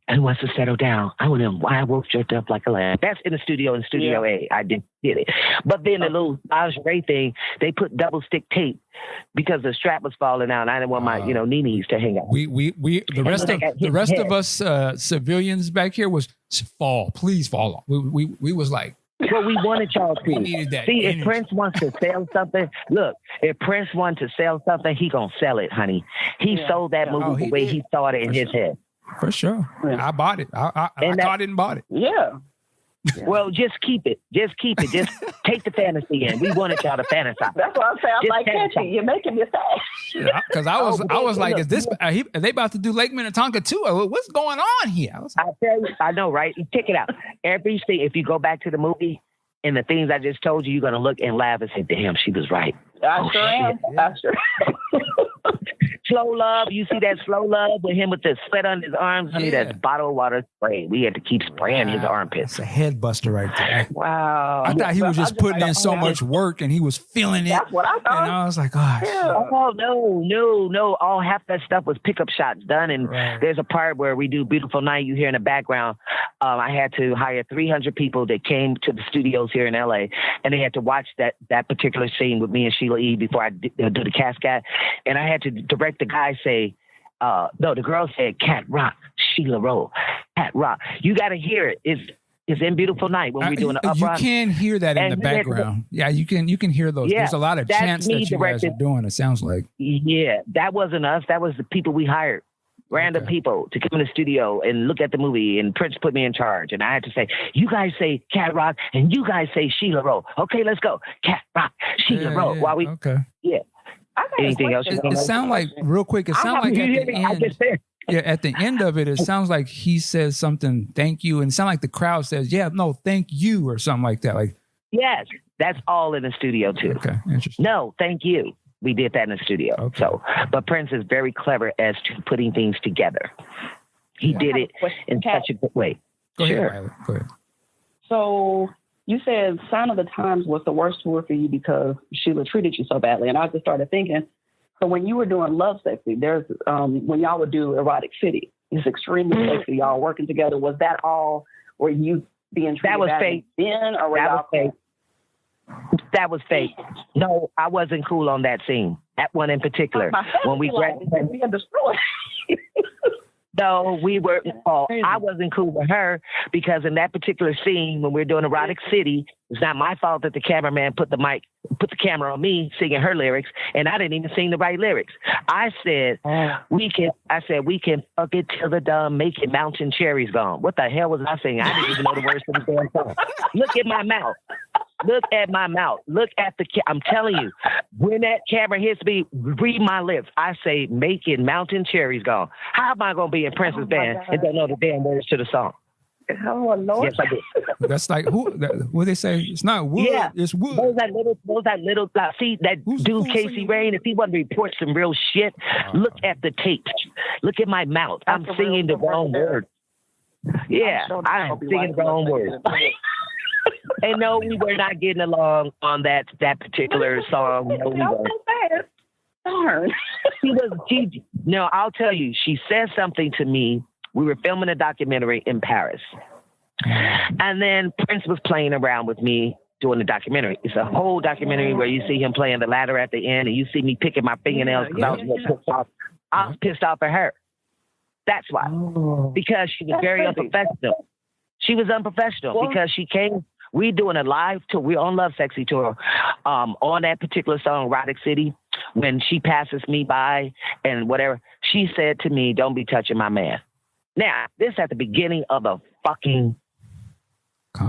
and wants to settle down, I woke jerked up like a lamb. That's in the studio, in Studio A. I did it. But then the little lingerie thing, they put double stick tape because the strap was falling out. And I didn't want my, knees to hang out. The rest of us civilians back here was please fall off. We was like, well, we wanted y'all to. We needed that. See, energy. If Prince wants to sell something, if Prince wanted to sell something, he gonna sell it, honey. He sold that movie the way he thought it in his head. For sure. Yeah. I bought it. I caught it and bought it. Yeah. Well, just keep it. Just take the fantasy in. We wanted y'all to fantasize. That's what I'm saying. I'm like, Kathy, you're making me sad. Because I was like, is this? Are they about to do Lake Minnetonka too? What's going on here? I tell you, I know, right? Check it out. Everything. If you go back to the movie and the things I just told you, you're gonna look and laugh and say, "Damn, she was right." I sure am. I sure am. Slow Love, you see that Slow Love with him with the sweat on his arms? Honey, that's bottled water spray. We had to keep spraying his armpits. It's a head buster right there. Wow. I thought he was just putting in so much work and he was feeling it. That's what I thought. And I was like, gosh. Yeah. Oh, no. All half that stuff was pickup shots done. And there's a part where we do Beautiful Night. You hear in the background, I had to hire 300 people that came to the studios here in LA. And they had to watch that particular scene with me and Sheila E. before I do the cascade. And I had to direct the guy say, the girl said, Cat Rock, Sheila Rowe, Cat Rock. You got to hear it. It's in Beautiful Night when we're doing the upright. You can hear that in the background. Yeah, you can hear those. Yeah, there's a lot of chants that you guys are doing, it sounds like. Yeah, that wasn't us. That was the people we hired. Random people to come in the studio and look at the movie, and Prince put me in charge. And I had to say, you guys say Cat Rock, and you guys say Sheila Rowe. Okay, let's go. Cat Rock, Sheila Rowe. While we, anything else? It sounds like, real quick, it sounds like at the end. Yeah, at the end of it, it sounds like he says something, thank you. And it sounds like the crowd says, yeah, no, thank you, or something like that. Like, yes, that's all in the studio, too. Okay, interesting. No, thank you. We did that in the studio. Okay. So, but Prince is very clever as to putting things together. He did it in such a good way. Go ahead, Riley. Go ahead. So you said Sign of the Times was the worst tour for you because Sheila treated you so badly. And I just started thinking, so when you were doing Love Sexy, there's when y'all would do Erotic City, it's extremely sexy. Y'all working together. Was that all? Were you being treated that was badly fake? Then, or that was fake. That was fake. No, I wasn't cool on that scene. That one in particular. When we graduated, being destroyed. No, we were. I wasn't cool with her because in that particular scene, when we were doing Erotic City, it's not my fault that the cameraman put the camera on me singing her lyrics, and I didn't even sing the right lyrics. I said we can fuck it till the dumb, make it mountain cherries gone. What the hell was I singing? I didn't even know the words to the damn song. Look at my mouth. Look at my mouth. Look at I'm telling you, when that camera hits me, read my lips. I say, making mountain cherries gone. How am I going to be in Prince's band and don't know the damn words to the song? Oh, Lord. Yes, I did. That's like, what they say? It's not wood, it's wood. Those that little, see, that dude, Casey Rain, if he wanted to report some real shit, look at the tapes. Look at my mouth. I'm singing the wrong word. Yeah, I am singing the wrong word. And no, we were not getting along on that particular song. No, we weren't. Darn. No, I'll tell you, she said something to me We were filming a documentary in Paris. And then Prince was playing around with me doing the documentary. It's a whole documentary where you see him playing the ladder at the end and you see me picking my fingernails because I was pissed off. I was pissed off at her. That's why. Because she was very unprofessional. She was unprofessional because she came. We doing a live tour. We're on Love Sexy tour. On that particular song, Erotic City, when she passes me by and whatever, she said to me, "Don't be touching my man." Now, this at the beginning of a fucking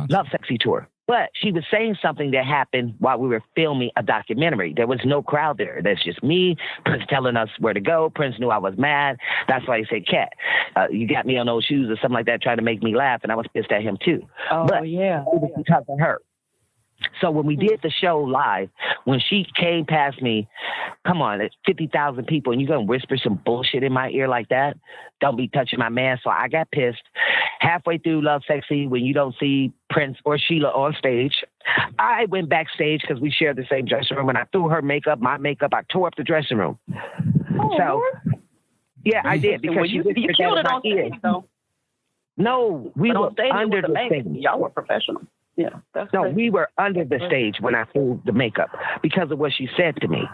Love Sexy tour. But she was saying something that happened while we were filming a documentary. There was no crowd there. That's just me, Prince telling us where to go. Prince knew I was mad. That's why he said, "Cat, you got me on those shoes," or something like that, trying to make me laugh. And I was pissed at him too. Oh, but yeah. it was because of her. So when we did the show live, when she came past me, come on, it's 50,000 people, and you're going to whisper some bullshit in my ear like that? Don't be touching my man. So I got pissed. Halfway through Love Sexy, when you don't see Prince or Sheila on stage, I went backstage because we shared the same dressing room, and I threw her makeup, my makeup. I tore up the dressing room. Yeah, I did, because you killed it on stage, though. No, we were under the stage. Y'all were professional. Yeah. We were under the stage when I threw the makeup because of what she said to me.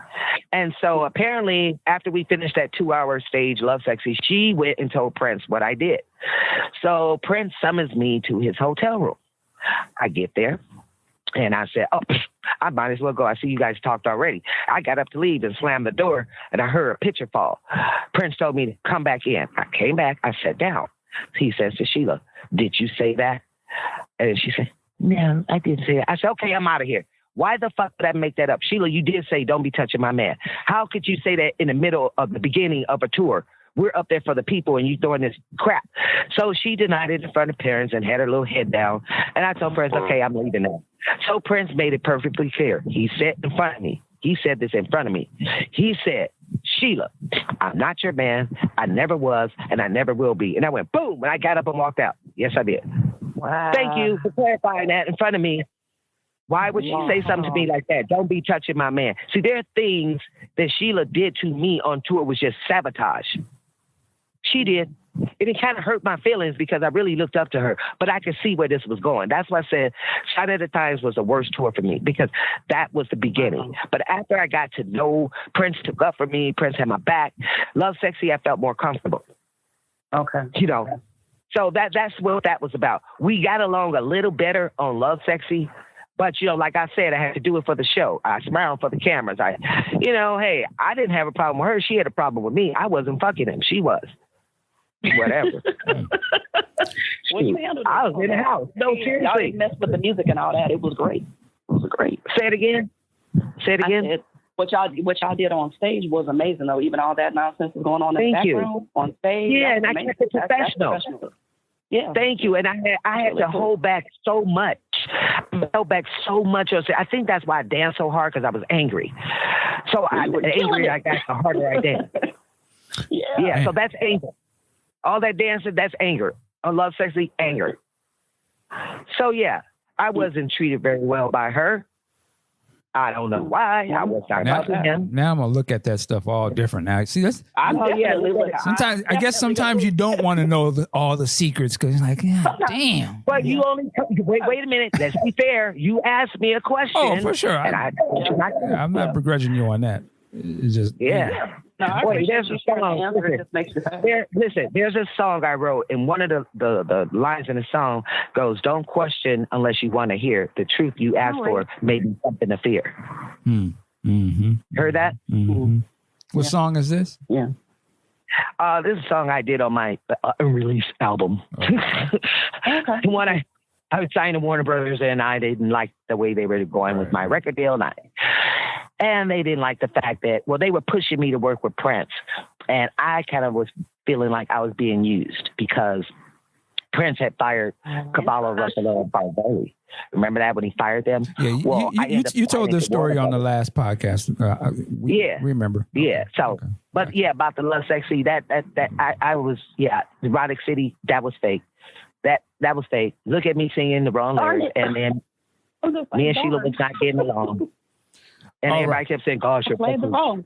And so apparently after we finished that 2-hour stage, Love Sexy, she went and told Prince what I did. So Prince summons me to his hotel room. I get there and I said, I might as well go. I see you guys talked already. I got up to leave and slammed the door and I heard a picture fall. Prince told me to come back in. I came back. I sat down. He says to Sheila, "Did you say that?" And she said, "No, I didn't say it." I said, "Okay, I'm out of here." Why the fuck did I make that up? Sheila, you did say, "Don't be touching my man." How could you say that in the middle of the beginning of a tour? We're up there for the people and you throwing this crap. So she denied it in front of parents and had her little head down. And I told Prince, "Okay, I'm leaving now." So Prince made it perfectly clear. He sat in front of me. He said this in front of me. He said, "Sheila, I'm not your man. I never was, and I never will be." And I went, boom, and I got up and walked out. Yes, I did. Wow. Thank you for clarifying that in front of me. Why would she say something to me like that? Don't be touching my man. See, there are things that Sheila did to me on tour was just sabotage. She did. It kind of hurt my feelings because I really looked up to her, but I could see where this was going. That's why I said Sign of the Times was the worst tour for me, because that was the beginning. But after I got to know Prince, took up for me, Prince had my back, Love Sexy, I felt more comfortable. Okay. You know, so that's what that was about. We got along a little better on Love Sexy, but, you know, like I said, I had to do it for the show. I smiled for the cameras. Hey, I didn't have a problem with her. She had a problem with me. I wasn't fucking him. She was. Whatever. I was in the house. No, seriously. Y'all didn't mess with the music and all that. It was great. It was great. Say it again. What y'all did on stage was amazing, though. Even all that nonsense was going on in the background on stage. Yeah, and I kept it professional. Yeah. Thank you. And I had to hold back so much. I think that's why I danced so hard, because I was angry. So I got the harder I danced. Yeah. So that's anger. All that dancing, that's anger. On Love Sexy, anger. So yeah, I wasn't treated very well by her. I don't know why. I was not about him. Now I'm gonna look at that stuff all different. Now, see, that's. Sometimes you don't want to know all the secrets, because you're like, yeah, damn. But you only wait a minute. Let's be fair. You asked me a question. Oh, for sure. I'm not begrudging you on that. It's just there's a song. There's a song I wrote, and one of the lines in the song goes, "Don't question unless you want to hear. The truth you ask for may be something to fear." Mm-hmm. Heard that? Mm-hmm. What song is this? Yeah. This is a song I did on my unreleased album. The one I was signed to Warner Brothers, and I didn't like the way they were going with my record deal, and they didn't like the fact that, they were pushing me to work with Prince. And I kind of was feeling like I was being used, because Prince had fired Cavallo, Russell, and Farvelli. Remember that when he fired them? Yeah, you told this story on the last podcast. We remember. Yeah. So, okay. But yeah, about the Love Sexy, that I was, Erotic City, that was fake. That was fake. Look at me singing the wrong lyrics, and then me and Sheila was not getting along. And everybody kept saying, "Gosh, you're playing the wrong."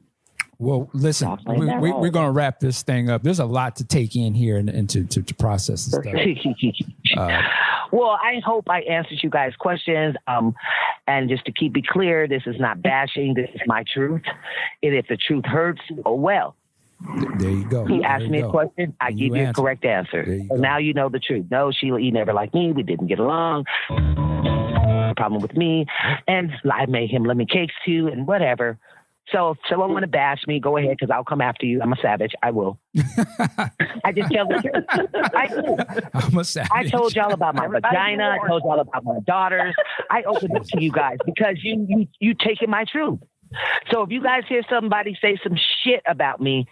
Well, listen, we're going to wrap this thing up. There's a lot to take in here and to process this stuff. Well, I hope I answered you guys' questions. And just to keep it clear, this is not bashing. This is my truth. And if the truth hurts, oh well. There you go. He asked me a question. I give you a correct answer. So now you know the truth. No, Sheila E. never liked me. We didn't get along. Problem with me. And I made him lemon cakes too and whatever. So if someone want to bash me, go ahead, because I'll come after you. I'm a savage. I will. I just tell the truth. I do. I'm a savage. I told y'all about my vagina. I told y'all about my daughters. I opened up to you guys because you taking my truth. So if you guys hear somebody say some shit about me,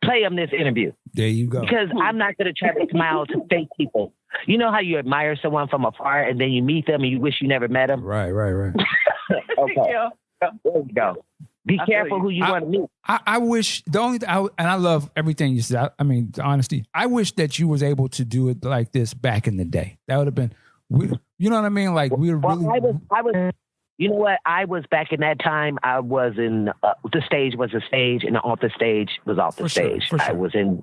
play them this interview. There you go. Because I'm not going to try to smile to fake people. You know how you admire someone from afar and then you meet them and you wish you never met them? Right. Okay. Yeah. There you go. Be careful who you want to meet. I wish and I love everything you said. I mean, the honesty. I wish that you was able to do it like this back in the day. That would have been, you know what I mean? Like we were really. I was. You know what? I was back in that time. I was in the stage was a stage, and off the stage was off the stage. Sure. I was in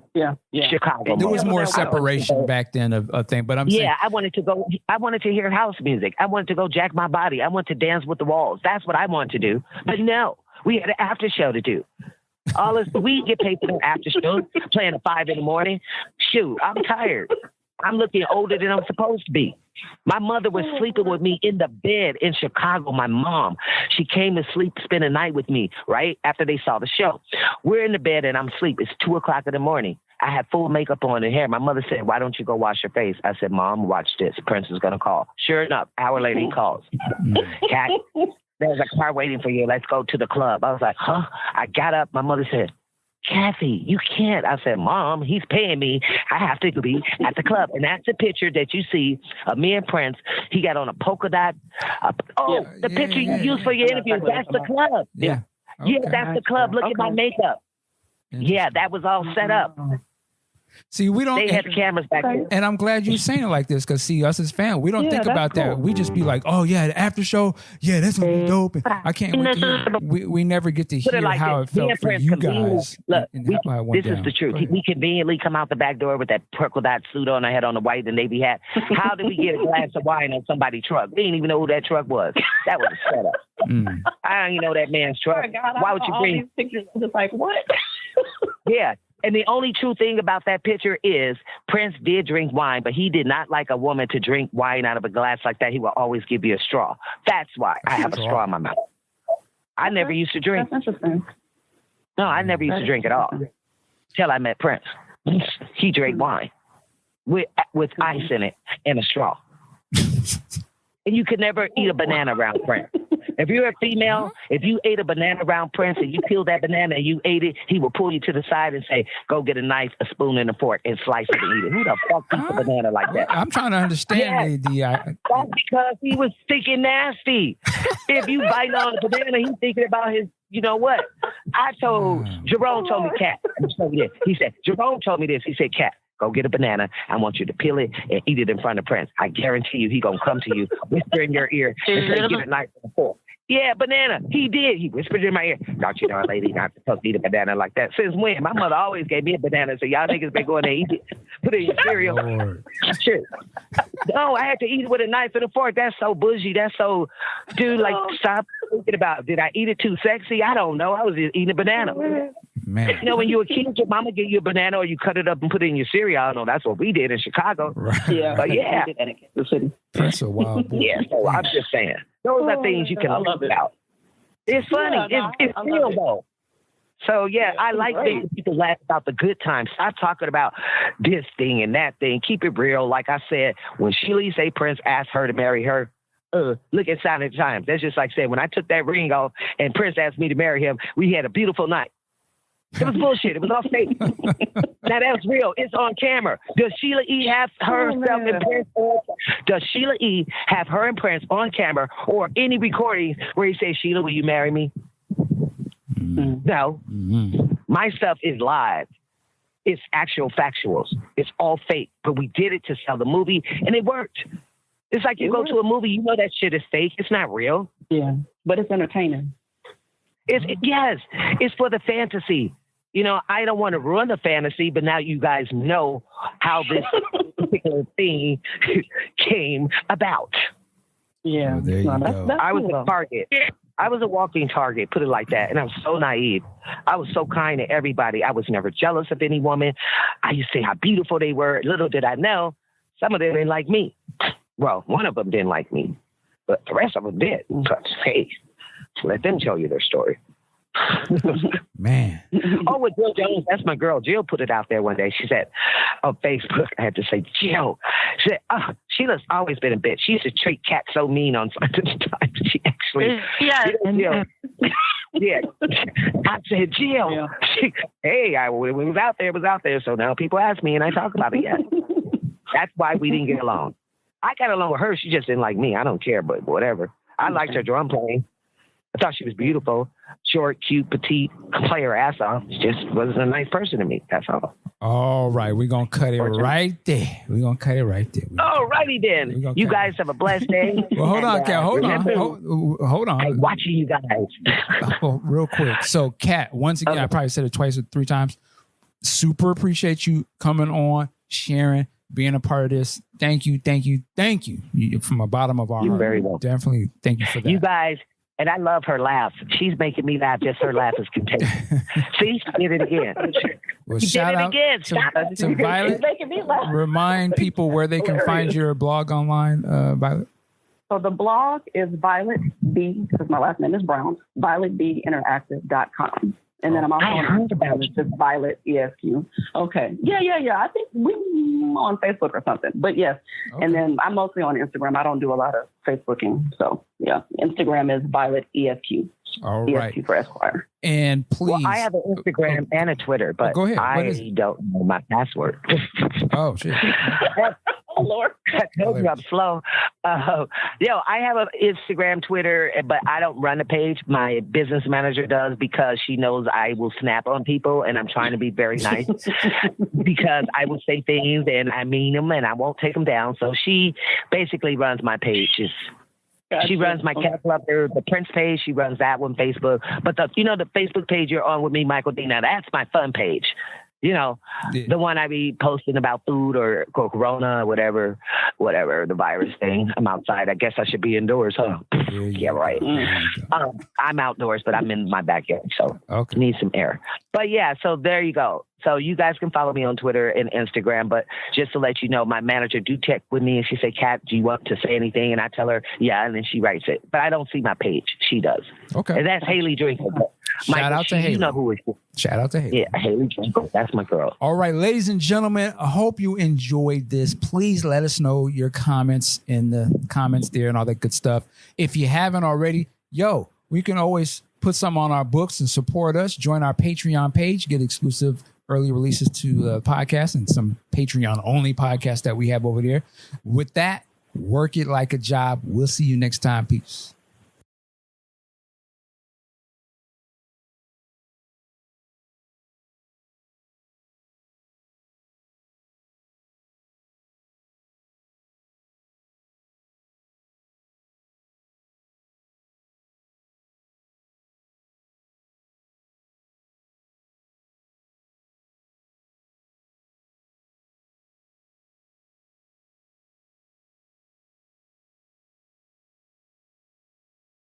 Chicago. There was more separation back then of thing, but I'm saying, I wanted to go. I wanted to hear house music. I wanted to go jack my body. I wanted to dance with the walls. That's what I wanted to do. But no, we had an after show to do. All this we get paid for the after show, playing at 5 a.m. Shoot, I'm tired. I'm looking older than I'm supposed to be. My mother was sleeping with me in the bed in Chicago. My mom, she came to sleep, spend a night with me, right? After they saw the show. We're in the bed and I'm asleep. It's 2:00 in the morning. I had full makeup on and hair. My mother said, why don't you go wash your face? I said, Mom, watch this. Prince is going to call. Sure enough, hour later he calls. Cat, there's a car waiting for you. Let's go to the club. I was like, huh? I got up. My mother said, Kathy, you can't. I said, Mom, he's paying me. I have to be at the club. And that's the picture that you see of me and Prince. He got on a polka dot. The picture you used for your interview. That's the club. Yeah. Okay. Yeah, that's the club. Look at my makeup. Yeah, that was all set up. See, we don't. They had the cameras back there. And I'm glad you're saying it like this because, see, us as fans, we don't think about that. We just be like, oh, yeah, the after show, yeah, that's going to be dope. And I can't wait to hear. We never get to hear how it felt for you guys. Look, this is the truth. We conveniently come out the back door with that polka dot suit on. I had on the white and navy hat. How did we get a glass of wine on somebody's truck? We didn't even know who that truck was. That was a setup. I don't even know that man's truck. Oh God, why would you bring these pictures? Just like, what? Yeah. And the only true thing about that picture is Prince did drink wine, but he did not like a woman to drink wine out of a glass like that. He will always give you a straw. That's why I have a straw in my mouth. I never used to drink. That's interesting. No, I never used to drink at all till I met Prince. He drank wine with ice in it and a straw. And you could never eat a banana around Prince. If you're a female, if you ate a banana around Prince and you peeled that banana and you ate it, he will pull you to the side and say, go get a knife, a spoon, and a fork and slice it and eat it. Who the fuck eats a banana like that? I'm trying to understand That's because he was thinking nasty. If you bite on a banana, he's thinking about his, you know what? Jerome told me, Cat. He said, Jerome told me this. He said, Cat, go get a banana. I want you to peel it and eat it in front of Prince. I guarantee you he going to come to you, whisper in your ear, and say, get a knife and a fork. Yeah, banana. He did. He whispered in my ear, don't you know a lady not supposed to eat a banana like that? Since when? My mother always gave me a banana, so y'all niggas been going there eat it. Put it in your cereal. Shit. No, I had to eat it with a knife and a fork. That's so bougie. That's so, dude, like, stop thinking about, did I eat it too sexy? I don't know. I was just eating a banana. Man. You know, when you were a kid, your mama gave you a banana or you cut it up and put it in your cereal. I know that's what we did in Chicago. Right. Yeah. But yeah. That's a wild boy. Yeah, so I'm just saying. Those are things you can learn about. It's funny. It's real, though. So, yeah, I like making people laugh about the good times. Stop talking about this thing and that thing. Keep it real. Like I said, when Sheila E. Prince asked her to marry her, look at Sign of the Times. That's just like saying, when I took that ring off and Prince asked me to marry him, we had a beautiful night. It was bullshit. It was all fake. Now that's real. It's on camera. Does Sheila E. have herself and Prince on? Does Sheila E. have her and Prince on camera or any recordings where he says, Sheila, will you marry me? No. My stuff is live. It's actual factuals. It's all fake. But we did it to sell the movie and it worked. It's like you go to a movie, you know that shit is fake. It's not real. Yeah. But it's entertaining. It's for the fantasy. You know, I don't want to ruin the fantasy, but now you guys know how this particular thing came about. Yeah. Well, there you go. I was a target. I was a walking target, put it like that. And I was so naive. I was so kind to everybody. I was never jealous of any woman. I used to say how beautiful they were. Little did I know, some of them didn't like me. Well, one of them didn't like me, but the rest of them did. But hey, let them tell you their story. Man. Oh, with Jill Jones, that's my girl. Jill put it out there one day. She said on Facebook, I had to say, Jill. She said, Sheila's always been a bitch. She used to treat Kat so mean on Sunday times. She actually, Jill. Yeah. I said, Jill. Yeah. Hey, it was out there, it was out there. So now people ask me and I talk about it. Yeah. That's why we didn't get along. I got along with her. She just didn't like me. I don't care, but whatever. I liked her drum playing. I thought she was beautiful, short, cute, petite, could play her ass off. She just wasn't a nice person to me. That's all. All right. We're going to cut it right there. We're going to cut it right there. All righty then. You guys have a blessed day. Well, hold on, Kat. Hold on. I'm watching you guys. Real quick. So, Kat, once again, I probably said it twice or three times. Super appreciate you coming on, sharing, being a part of this. Thank you. From the bottom of our heart. Very well. Definitely thank you for that. You guys. And I love her laugh. She's making me laugh. Just her laugh is contagious. See, she did it again. Well, shout out to Violet. Making me laugh. Remind people where they can find your blog online, Violet. So the blog is Violet B, because my last name is Brown, violetbinteractive.com. And then I'm also on just Violet ESQ. Okay. Yeah. I think we on Facebook or something. But yes. Okay. And then I'm mostly on Instagram. I don't do a lot of Facebooking. So yeah. Instagram is Violet ESQ. All right. ESQ for Esquire. And please. Well, I have an Instagram and a Twitter, but go ahead. I don't know my password. Oh, shit. Oh, Lord. I told you I'm slow. I have an Instagram, Twitter, but I don't run the page. My business manager does because she knows I will snap on people, and I'm trying to be very nice because I will say things and I mean them and I won't take them down. So she basically runs my pages. Gotcha. She runs my Cat Club, the Prince page. She runs that one, Facebook. But the Facebook page you're on with me, Michael D. Now that's my fun page. You know, the one I be posting about food or Corona, whatever, the virus thing. I'm outside. I guess I should be indoors, huh? Yeah, right. I'm outdoors, but I'm in my backyard, so need some air. But yeah, so there you go. So you guys can follow me on Twitter and Instagram. But just to let you know, my manager do check with me and she say, Kat, do you want to say anything? And I tell her, yeah, and then she writes it. But I don't see my page. She does. Okay. And that's Haley Drinker. Shout out to Haley. You know who it is. Shout out to Haley. Yeah, Haley Drinker. That's my girl. All right, ladies and gentlemen, I hope you enjoyed this. Please let us know your comments in the comments there and all that good stuff. If you haven't already, we can always put some on our books and support us. Join our Patreon page, get exclusive early releases to the podcast and some Patreon only podcasts that we have over there. With that, work it like a job. We'll see you next time. Peace.